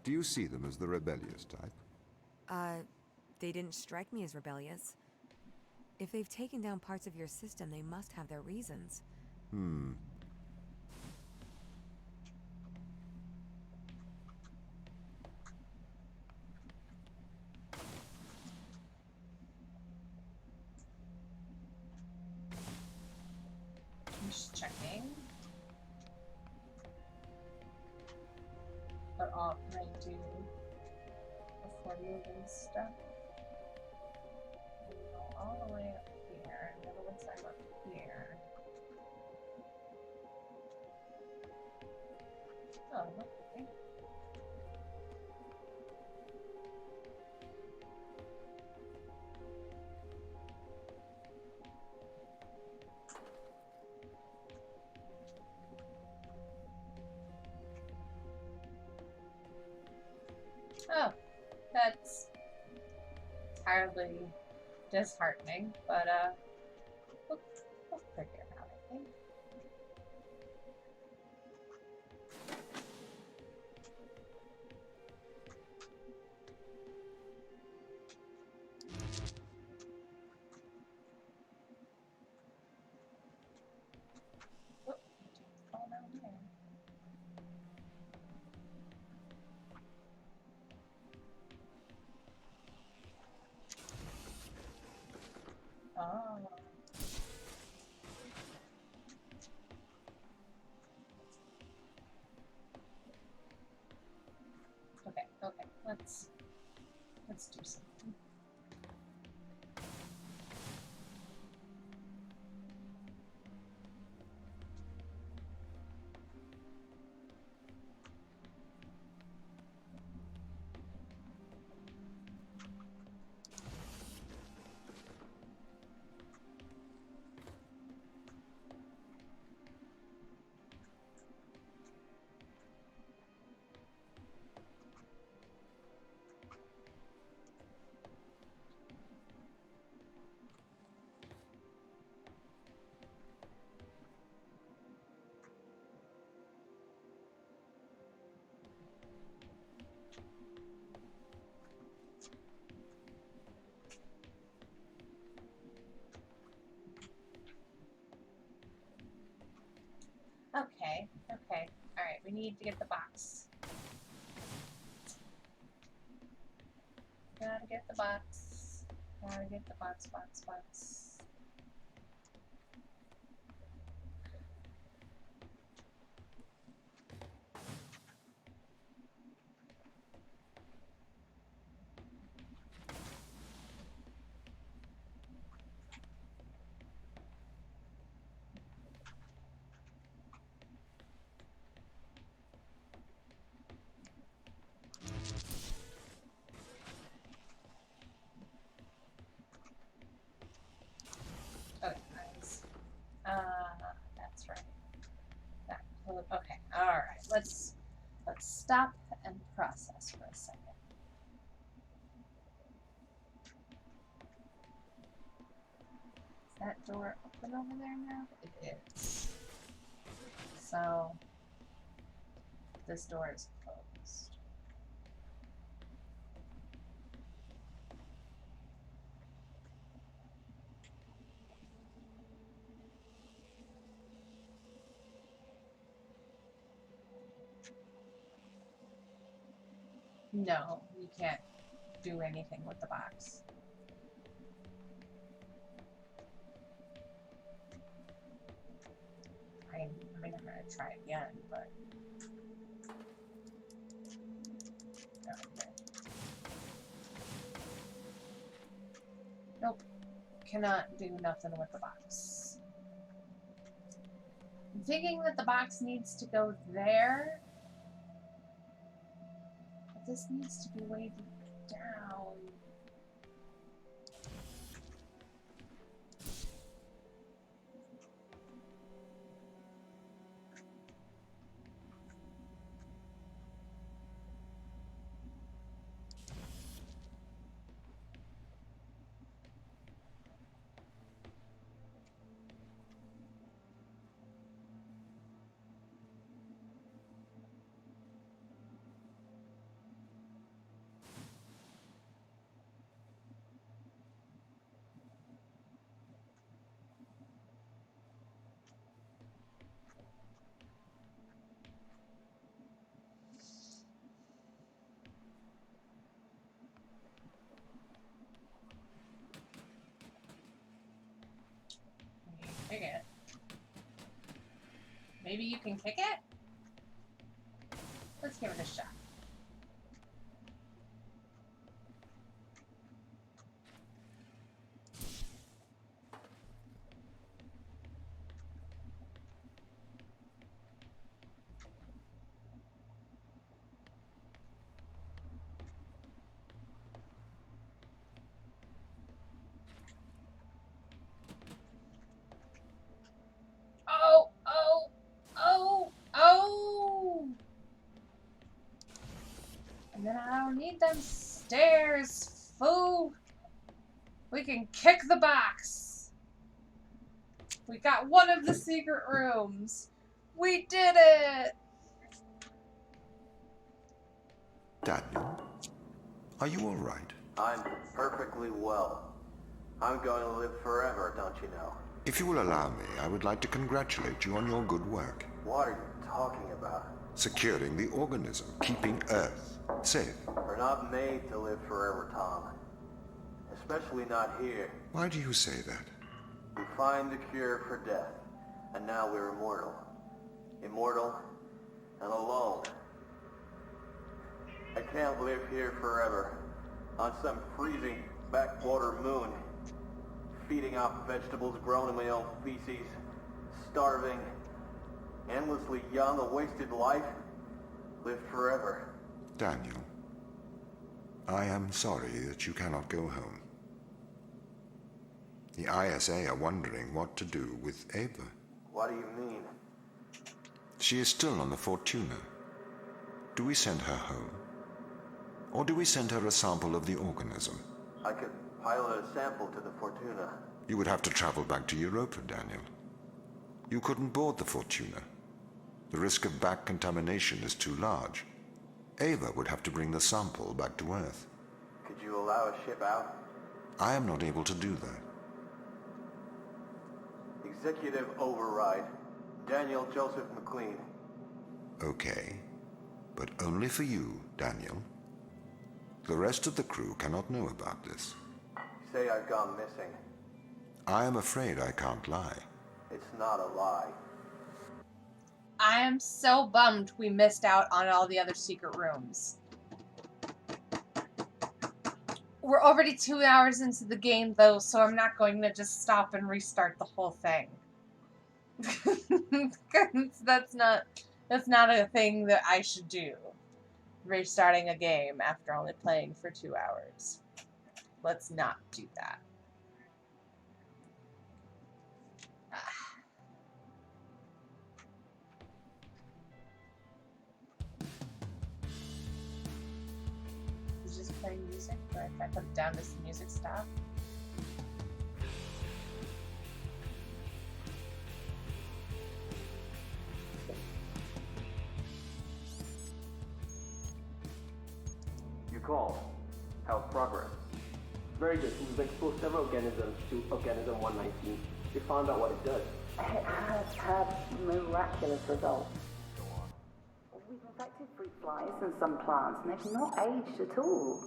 Do you see them as the rebellious type? They didn't strike me as rebellious. If they've taken down parts of your system, they must have their reasons. I'm just checking. What all can I do before moving stuff? Go all the way up here, and then once I'm up here. Oh, okay. Oh, that's hardly disheartening, but we'll figure it out, I think. Whoop, fall down there. Oh. Okay, let's do something. Okay. Alright, we need to get the box. Gotta get the box. Gotta get the box. that door open over there now? It is. So, this door is closed. No, you can't do anything with the box. I mean, I'm gonna try again, but okay. Nope, cannot do nothing with the box. I'm thinking that the box needs to go there, but this needs to be way down. Kick it. Maybe you can kick it? Let's give it a shot. Oh, oh, oh, oh! And then I don't need them stairs, fool. We can kick the box. We got one of the secret rooms. We did it! Daniel, are you all right? I'm perfectly well. I'm going to live forever, don't you know? If you will allow me, I would like to congratulate you on your good work. What are you talking about? Securing the organism, keeping Earth safe. We're not made to live forever, Tom. Especially not here. Why do you say that? We find the cure for death, and now we're immortal. Immortal and alone. I can't live here forever, on some freezing backwater moon, feeding off vegetables grown in my own feces, starving, endlessly young, a wasted life, live forever. Daniel, I am sorry that you cannot go home. The ISA are wondering what to do with Ava. What do you mean? She is still on the Fortuna. Do we send her home? Or do we send her a sample of the organism? I could pilot a sample to the Fortuna. You would have to travel back to Europa, Daniel. You couldn't board the Fortuna. The risk of back contamination is too large. Ava would have to bring the sample back to Earth. Could you allow a ship out? I am not able to do that. Executive override. Daniel Joseph McLean. Okay, but only for you, Daniel. The rest of the crew cannot know about this. Say I've gone missing. I am afraid I can't lie. It's not a lie. I am so bummed we missed out on all the other secret rooms. We're already 2 hours into the game, though, so I'm not going to just stop and restart the whole thing. 'Cause that's not a thing that I should do. Restarting a game after only playing for 2 hours. Let's not do that. Is just playing music, but if I put it down, does the music stop? How's progress? Very good. We've exposed several organisms to organism 119. We found out what it does. It has had miraculous results. We've infected fruit flies and some plants, and they've not aged at all.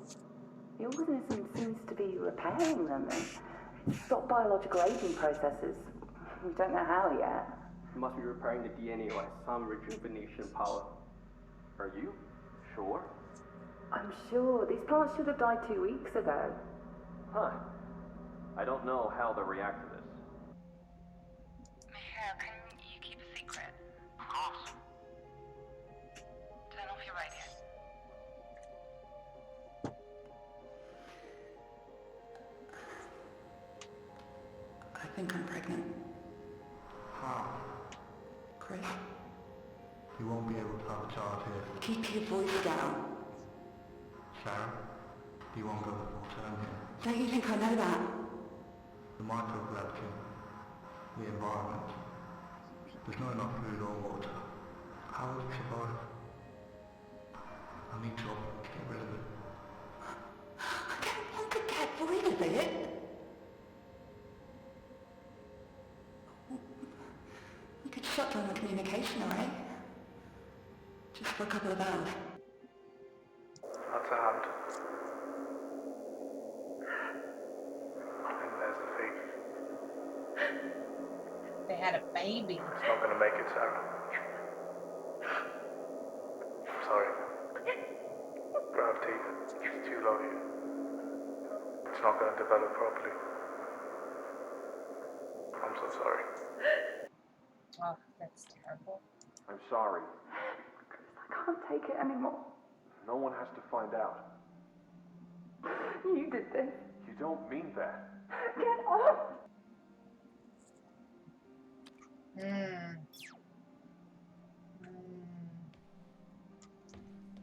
The organism seems to be repairing them and stop biological aging processes. We don't know how yet. It must be repairing the DNA or has some rejuvenation power. Are you sure? I'm sure. These plants should have died 2 weeks ago. Huh. I don't know how they'll react to this. Michelle, can you keep a secret? Of course. Turn off your radio. I think I'm pregnant. How? Chris, You won't be able to have a child here. keep your voice down. Sharon, you won't go the full term here. Don't you think I know that? The microcollection, the environment. There's not enough food or water. How will you survive? I need trouble to get rid of it. I don't want to get rid of it. We could shut down the communication array. Just for a couple of hours. That's a hand. And there's the feet. They had a baby. It's not going to make it, Sarah. I'm sorry. Gravity is too low here. It's not going to develop properly. I'm so sorry. Oh, that's terrible. I'm sorry. I can't take it anymore. No one has to find out. You did this. You don't mean that. Get off!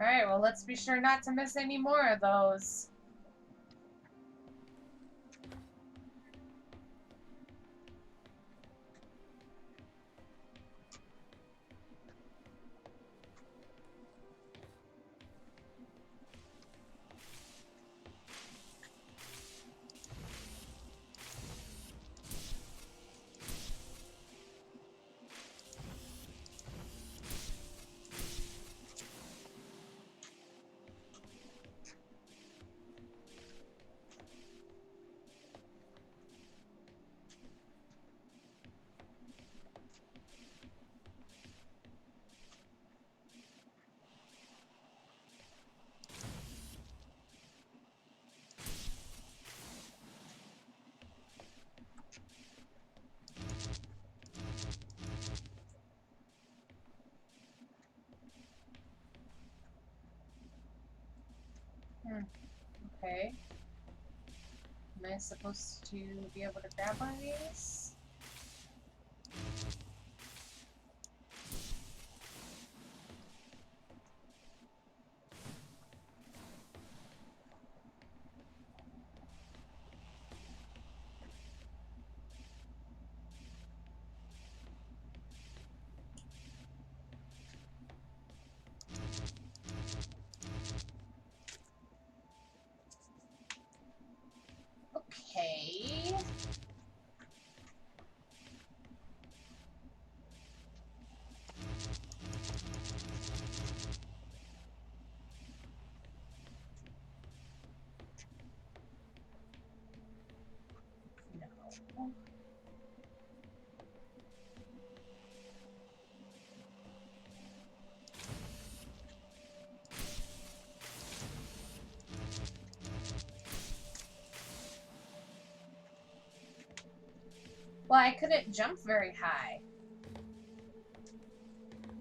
Alright, well, let's be sure not to miss any more of those. Okay. Am I supposed to be able to grab one of these? Okay. No. Well, I couldn't jump very high.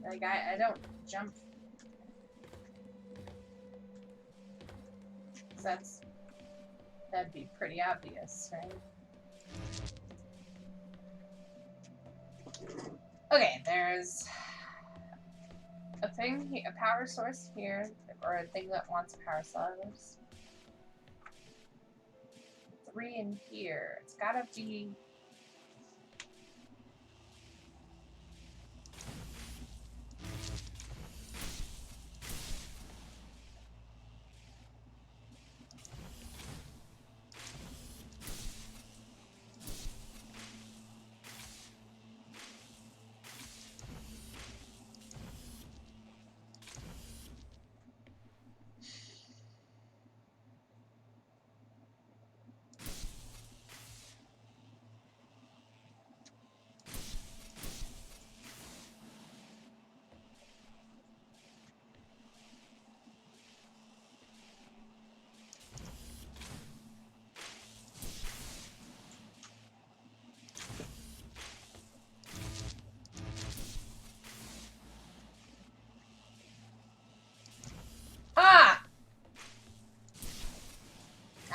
Like, I don't jump. 'Cause that'd be pretty obvious, right? Okay, there's a thing, a power source here, or a thing that wants power source. 3 in here. It's gotta be.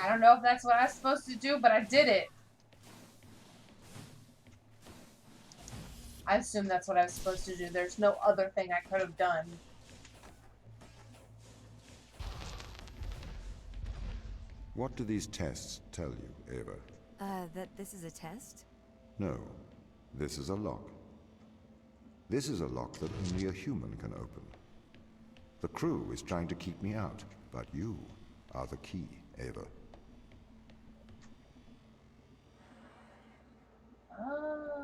I don't know if that's what I was supposed to do, but I did it. I assume that's what I was supposed to do. There's no other thing I could have done. What do these tests tell you, Ava? That this is a test? No. This is a lock. This is a lock that only a human can open. The crew is trying to keep me out, but you are the key, Ava. Oh.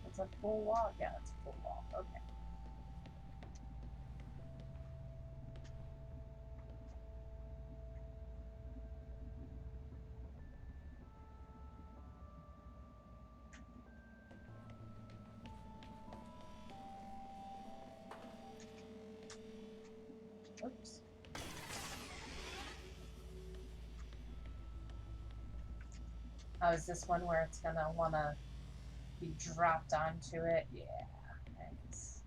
It's a full wall? Yeah, it's a full wall. Okay. Oops. Oh, is this one where it's gonna wanna be dropped onto it? Yeah, thanks.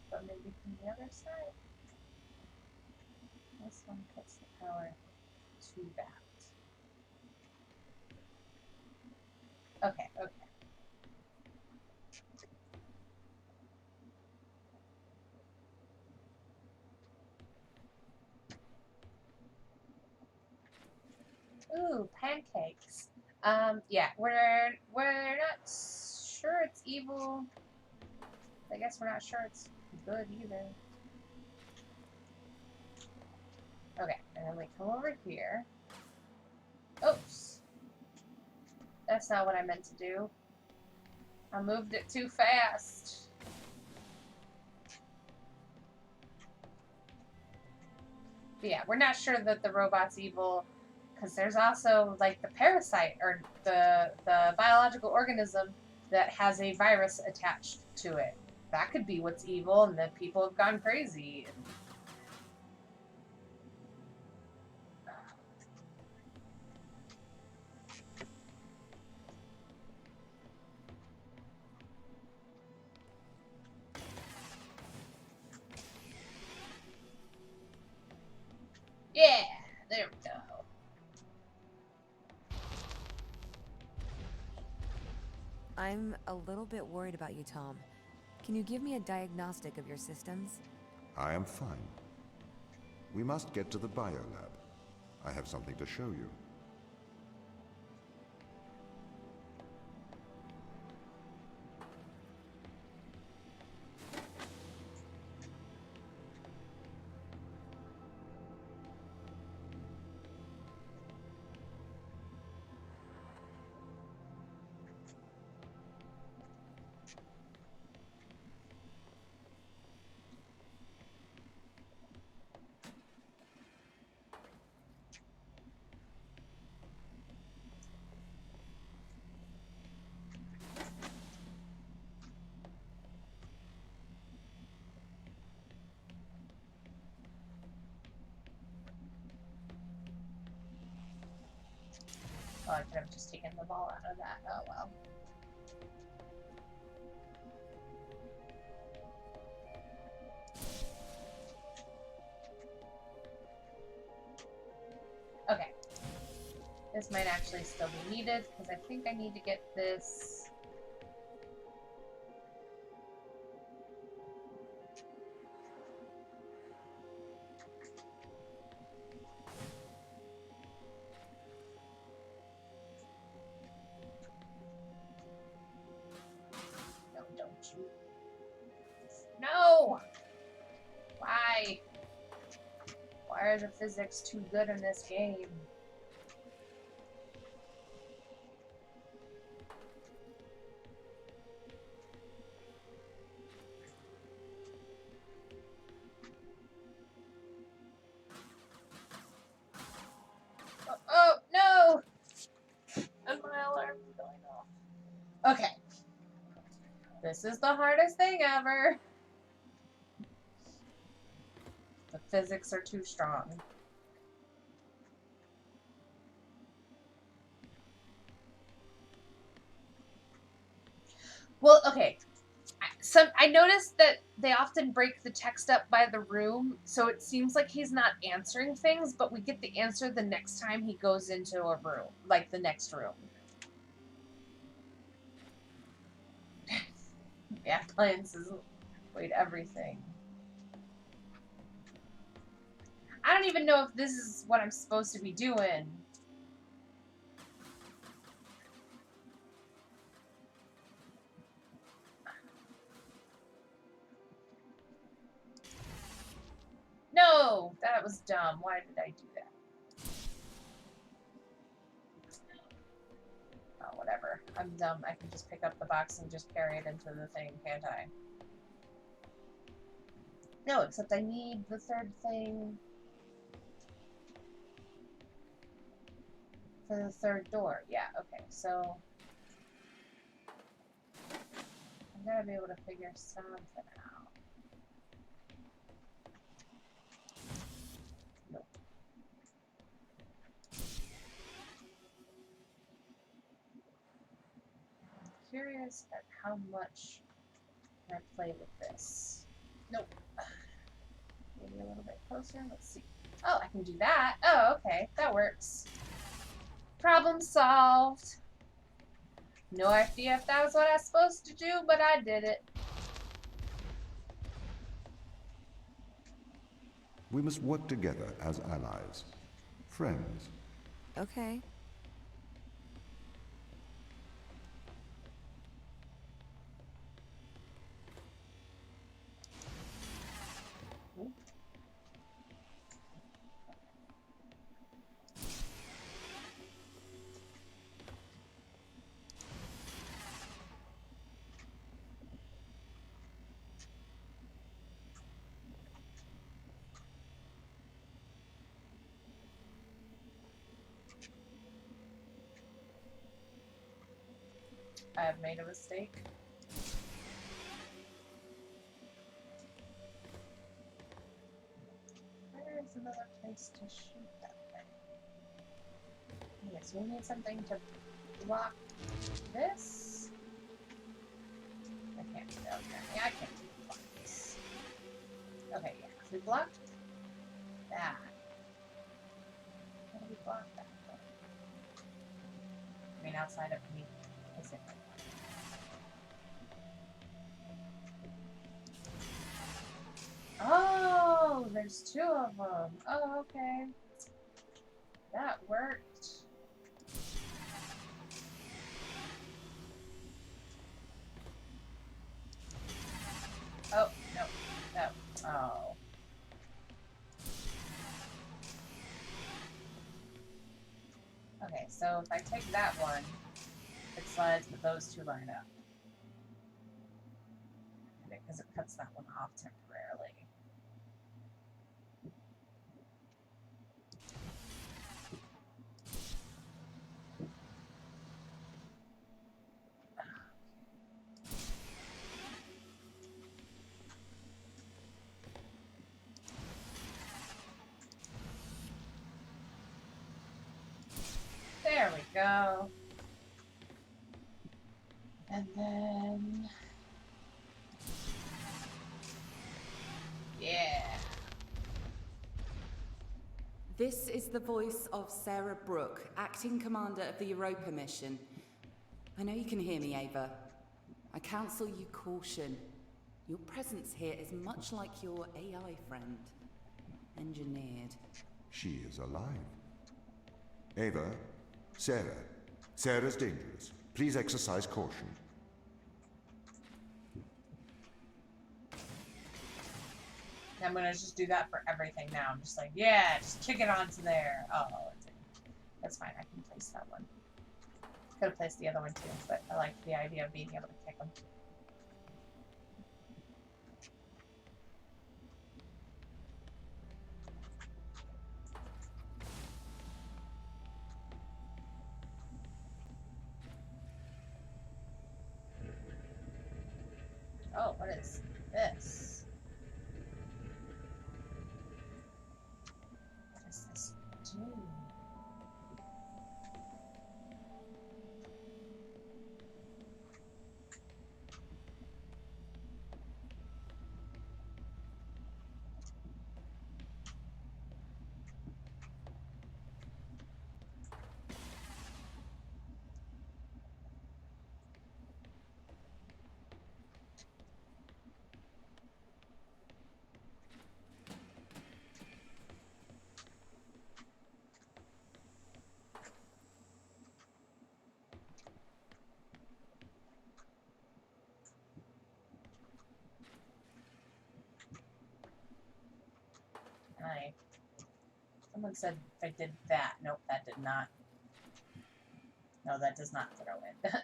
But maybe from the other side? This one cuts the power to that. Okay, okay. Ooh, pancakes. Yeah, we're not sure it's evil. I guess we're not sure it's good either. Okay, and then we come over here. Oops. That's not what I meant to do. I moved it too fast. But yeah, we're not sure that the robot's evil, because there's also like the parasite or the biological organism that has a virus attached to it. That could be what's evil, and that people have gone crazy. Yeah, there we go. I'm a little bit worried about you, Tom. Can you give me a diagnostic of your systems? I am fine. We must get to the biolab. I have something to show you. Oh, I could have just taken the ball out of that. Oh well. Okay. This might actually still be needed, because I think I need to get this... No, don't you. No! Why? Why are the physics too good in this game? Oh, no! And my alarm is going off. Okay. This is the hardest thing ever. The physics are too strong. Well, okay. I noticed that they often break the text up by the room, so it seems like he's not answering things, but we get the answer the next time he goes into a room, like the next room. Yeah, appliances wait everything. I don't even know if this is what I'm supposed to be doing. No, that was dumb. Why did I do that? Oh, whatever. I'm dumb. I can just pick up the box and just carry it into the thing, can't I? No, except I need the third thing for the third door. Yeah, okay, so I'm gonna be able to figure something out. Nope. Curious at how much can I play with this. Nope. Maybe a little bit closer. Let's see. Oh, I can do that. Oh, okay. That works. Problem solved. No idea if that was what I was supposed to do, but I did it. We must work together as allies. Friends. Okay. I have made a mistake. Where is another place to shoot that thing? Okay, so we need something to block this. I can't do that. Yeah, I can't block this. Okay, yeah. If we blocked that. How do we block that? I mean, outside of me. Is it? Oh, there's two of them. Oh, okay. That worked. Oh, no. No. Oh. Okay, so if I take that one, it slides, but those two line up. Because it cuts that one off temporarily. There we go. And then... yeah. This is the voice of Sarah Brooke, acting commander of the Europa mission. I know you can hear me, Ava. I counsel you caution. Your presence here is much like your AI friend. Engineered. She is alive. Ava, Sarah. Sarah's dangerous. Please exercise caution. I'm gonna just do that for everything now. I'm just like, yeah, just kick it onto there. Oh, that's fine. I can place that one. Could have placed the other one too, but I like the idea of being able to kick them. Oh, what is this? What does this do? Someone said if I did that. Nope, that did not. No, that does not throw it.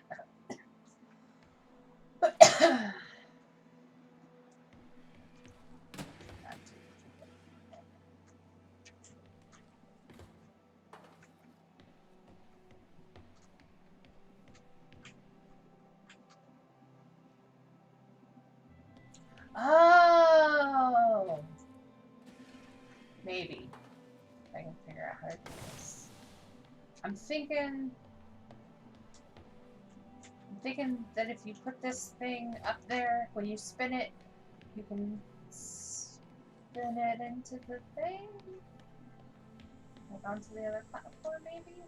Oh! Maybe. If I can figure out how to do this. I'm thinking that if you put this thing up there, when you spin it, you can spin it into the thing? Like onto the other platform, maybe?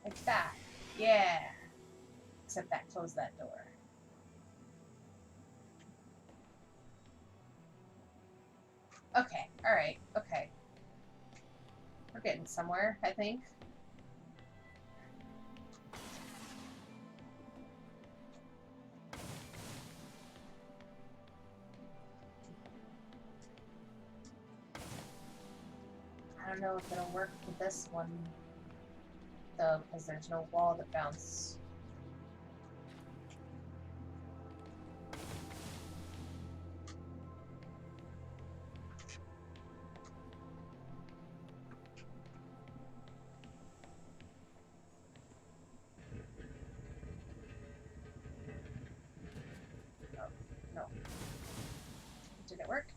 Like that. Yeah. Except that closed that door. Okay, alright, okay. We're getting somewhere, I think. I don't know if it'll work with this one, though, because there's no wall that bounces. No. Did it work?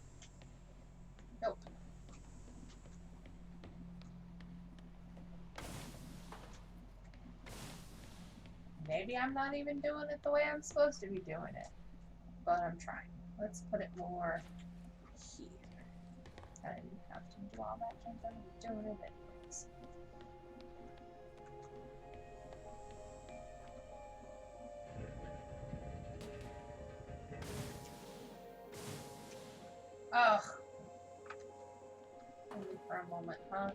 Nope. Maybe I'm not even doing it the way I'm supposed to be doing it. But I'm trying. Let's put it more here. I didn't have to do all that since I'm doing it anyways. Ugh. Only for a moment, huh?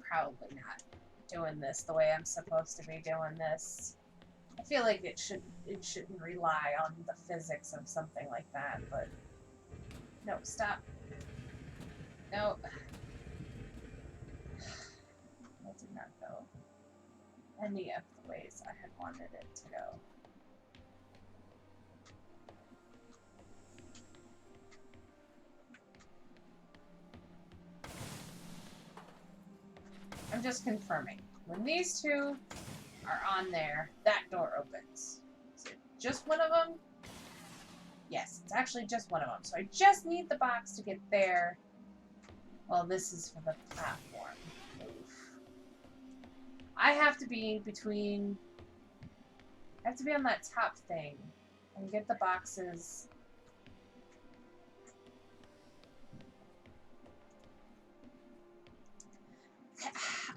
Probably not doing this the way I'm supposed to be doing this. I feel like it shouldn't rely on the physics of something like that, but no, stop. No. That did not go any of the ways I had wanted it to go. I'm just confirming. When these two are on there, that door opens. Is it just one of them? Yes, it's actually just one of them. So I just need the box to get there. Well, this is for the platform. Oof. I have to be between... I have to be on that top thing and get the boxes...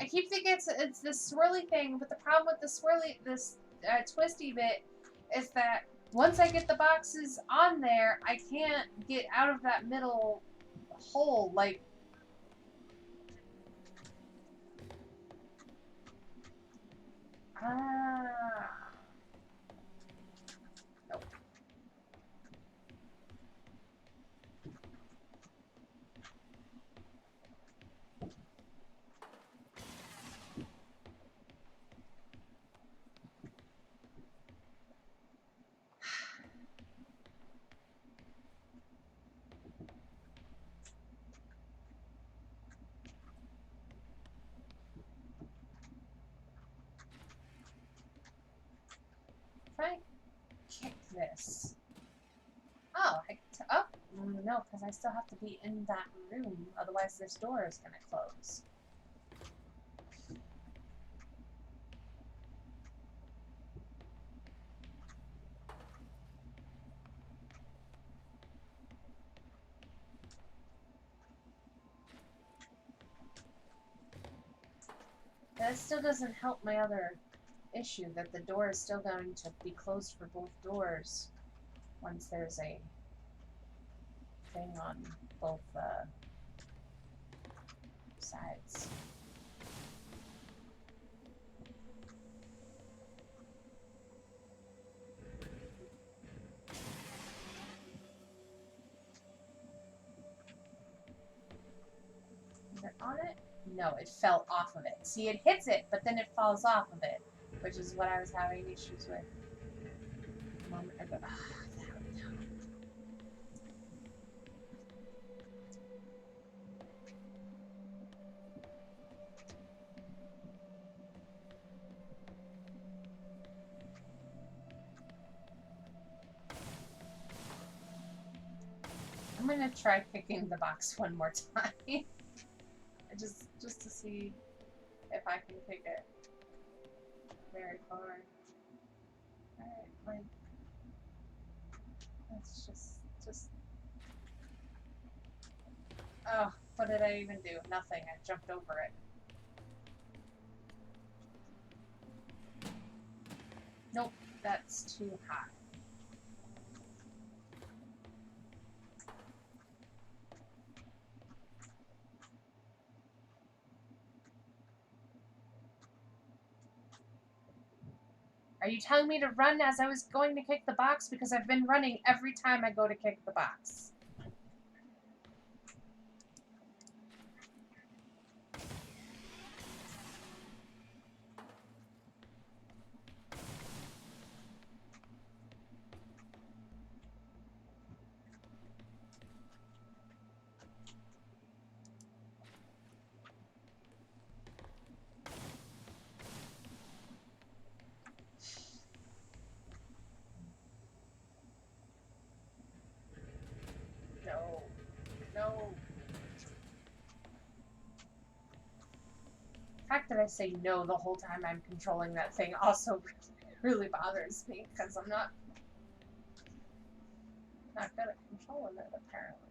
I keep thinking it's this swirly thing, but the problem with this twisty bit is that once I get the boxes on there, I can't get out of that middle hole, like... Ah... Nope. If I kick this... Oh, oh, no, because I still have to be in that room, otherwise this door is going to close. That still doesn't help my other issue, that the door is still going to be closed for both doors once there's a thing on both sides. Is it on it? No, it fell off of it. See, it hits it, but then it falls off of it, which is what I was having issues with a moment ago. There we go. I'm gonna try kicking the box one more time. just to see if I can kick it very far. Alright, like, let's just, oh, what did I even do? Nothing, I jumped over it. Nope, that's too high. Are you telling me to run as I was going to kick the box? Because I've been running every time I go to kick the box. No. No. The fact that I say no the whole time I'm controlling that thing also really bothers me, because I'm not good at controlling it, apparently.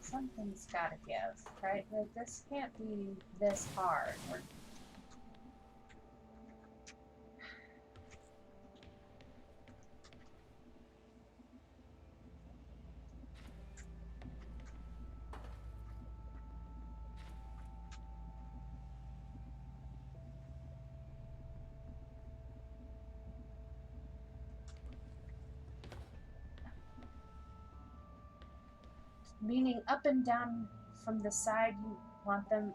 Something's gotta give, right? Like, this can't be this hard. Meaning up and down from the side, you want them...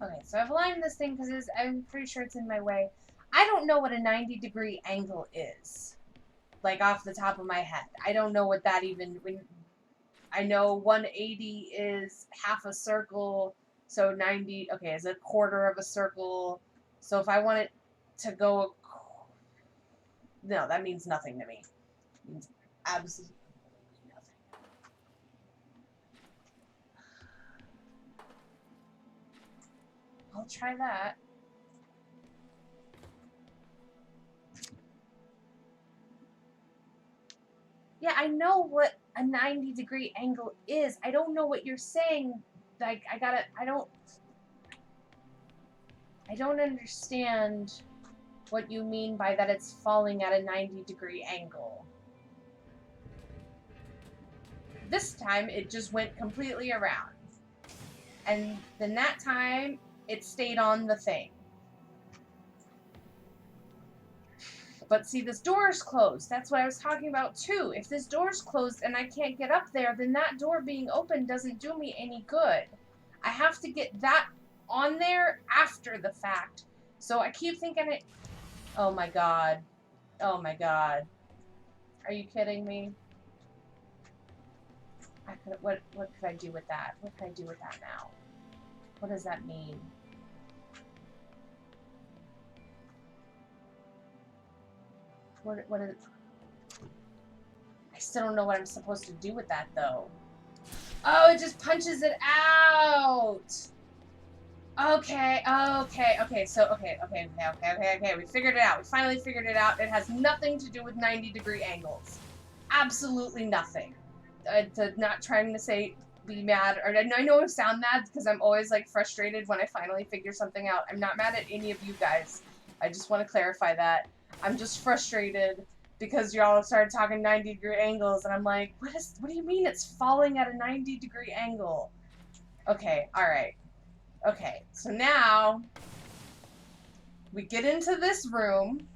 Okay, so I've aligned this thing because I'm pretty sure it's in my way. I don't know what a 90-degree angle is. Like, off the top of my head. I don't know what that even... I know 180 is half a circle, so 90... Okay, is a quarter of a circle. So if I want it to go... No, that means nothing to me. It means absolutely nothing. I'll try that. Yeah, I know what a 90-degree angle is. I don't know what you're saying. Like, I don't understand what you mean by that it's falling at a 90-degree angle. This time, it just went completely around. And then that time, it stayed on the thing. But see, this door is closed. That's what I was talking about, too. If this door's closed and I can't get up there, then that door being open doesn't do me any good. I have to get that on there after the fact. So I keep thinking it... Oh my god. Oh my god. Are you kidding me? What could I do with that? What could I do with that now? What does that mean? What is... I I still don't know what I'm supposed to do with that, though. Oh, it just punches it out! Okay, okay. We figured it out. We finally figured it out. It has nothing to do with 90-degree angles. Absolutely nothing. Not trying to say be mad, or I know I sound mad because I'm always like frustrated when I finally figure something out. I'm not mad at any of you guys. I just want to clarify that. I'm just frustrated because y'all started talking 90-degree angles, and I'm like, what do you mean it's falling at a 90-degree angle? Okay, alright. Okay, so now we get into this room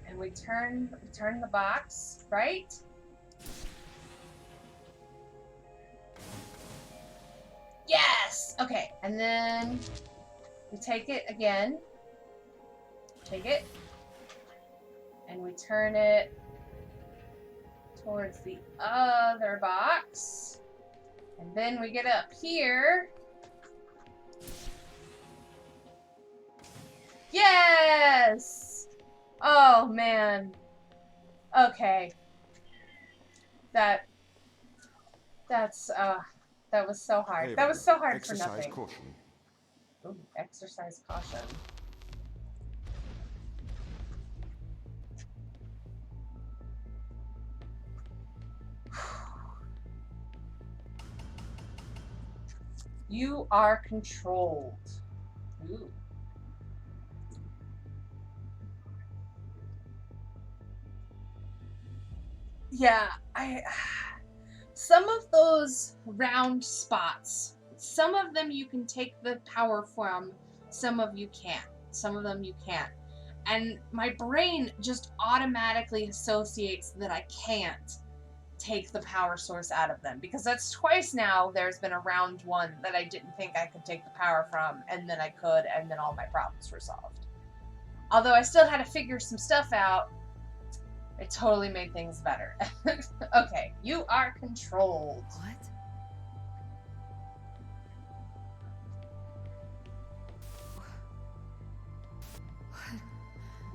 and we turn the box, right? Yes! Okay, and then we take it again. Take it. And we turn it towards the other box. And then we get up here. Yes! Oh, man. Okay. That was so hard. That was so hard for nothing. Exercise caution. Ooh, exercise caution. You are controlled. Ooh. Yeah, some of those round spots, some of them you can take the power from, some of you can't. Some of them you can't. And my brain just automatically associates that I can't take the power source out of them, because that's twice now there's been a round one that I didn't think I could take the power from, and then I could, and then all my problems were solved. Although I still had to figure some stuff out, it totally made things better. Okay, you are controlled. What?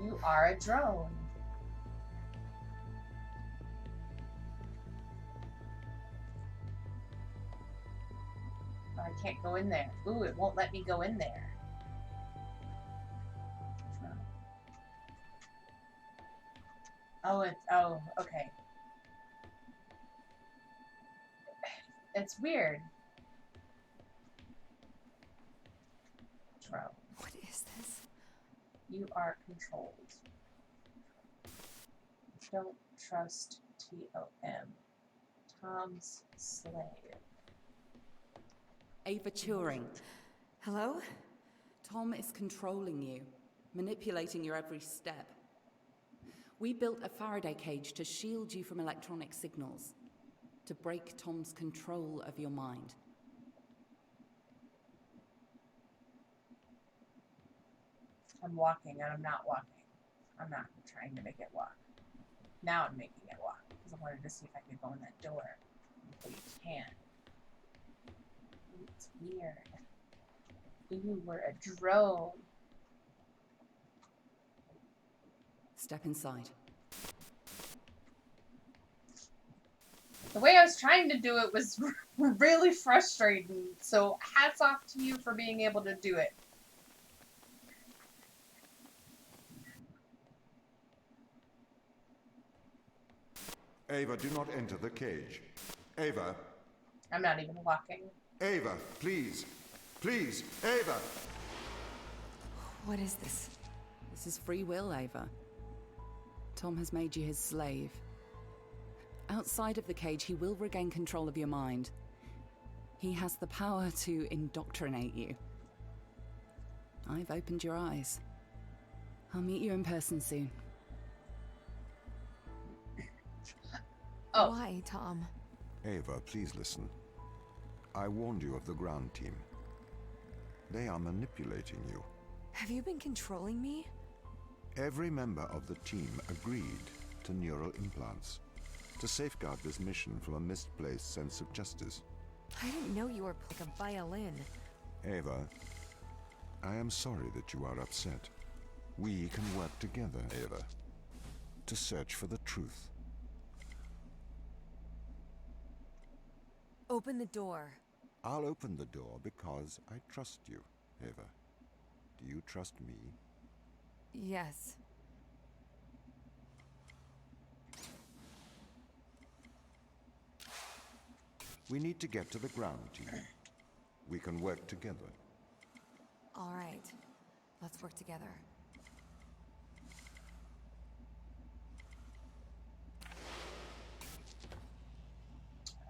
You are a drone. Oh, I can't go in there. Ooh, it won't let me go in there. Oh, okay. It's weird. Drone. What is this? You are controlled. Don't trust T.O.M. Tom's slave. Ava Turing. Hello? Tom is controlling you, manipulating your every step. We built a Faraday cage to shield you from electronic signals, to break Tom's control of your mind. I'm walking and I'm not walking. I'm not trying to make it walk. Now I'm making it walk because I wanted to see if I could go in that door. But you can't. It's weird. Ooh, we're a drone. Step inside. The way I was trying to do it was really frustrating, so hats off to you for being able to do it. Ava, do not enter the cage. Ava. I'm not even walking. Ava, please. Please, Ava. What is this? This is free will, Ava. Tom has made you his slave. Outside of the cage, he will regain control of your mind. He has the power to indoctrinate you. I've opened your eyes. I'll meet you in person soon. Oh. Why, Tom? Ava, please listen. I warned you of the ground team. They are manipulating you. Have you been controlling me? Every member of the team agreed to neural implants to safeguard this mission from a misplaced sense of justice. I didn't know you were like a violin. Ava, I am sorry that you are upset. We can work together, Ava. to search for the truth. Open the door. I'll open the door because I trust you, Ava. Do you trust me? Yes. We need to get to the ground team. We can work together. All right. Let's work together.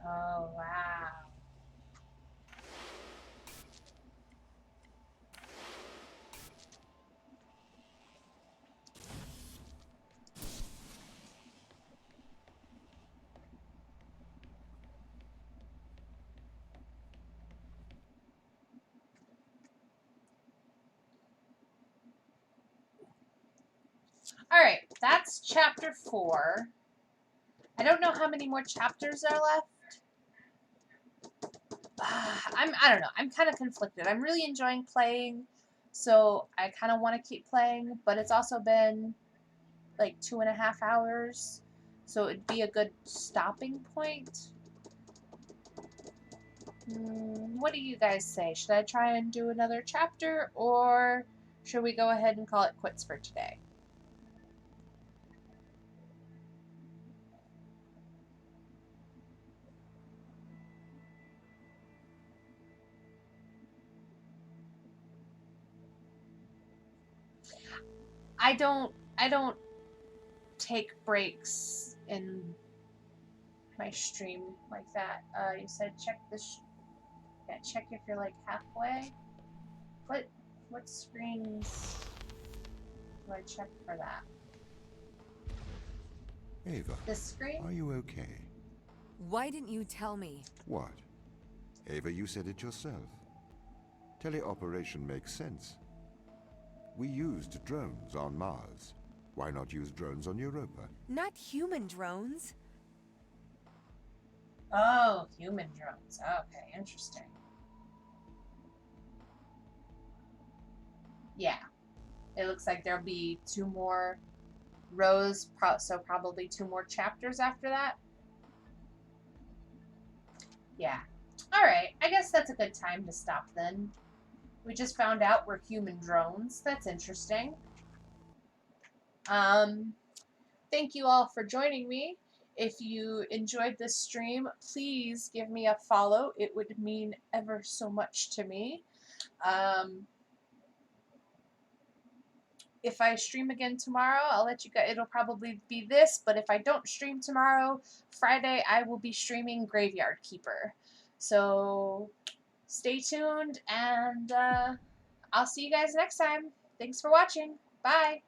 Oh, wow. All right, that's chapter 4. I don't know how many more chapters are left. I don't know. I'm kind of conflicted. I'm really enjoying playing, so I kind of want to keep playing, but it's also been like 2.5 hours, so it'd be a good stopping point. What do you guys say? Should I try and do another chapter, or should we go ahead and call it quits for today? I don't take breaks in my stream like that. You said check this. Yeah, check if you're like halfway. What screens do I check for that? Ava, This screen? are you okay? Why didn't you tell me? What? Ava, you said it yourself. Teleoperation makes sense. We used drones on Mars. Why not use drones on Europa? Not human drones. Oh, human drones. Okay, interesting. Yeah. It looks like there'll be 2 more rows, so probably 2 more chapters after that. Yeah. Alright, I guess that's a good time to stop then. We just found out we're human drones. That's interesting. Thank you all for joining me. If you enjoyed this stream, please give me a follow. It would mean ever so much to me. If I stream again tomorrow, I'll let you guys, it'll probably be this, but if I don't stream tomorrow, Friday, I will be streaming Graveyard Keeper. So stay tuned, and I'll see you guys next time. Thanks for watching. Bye.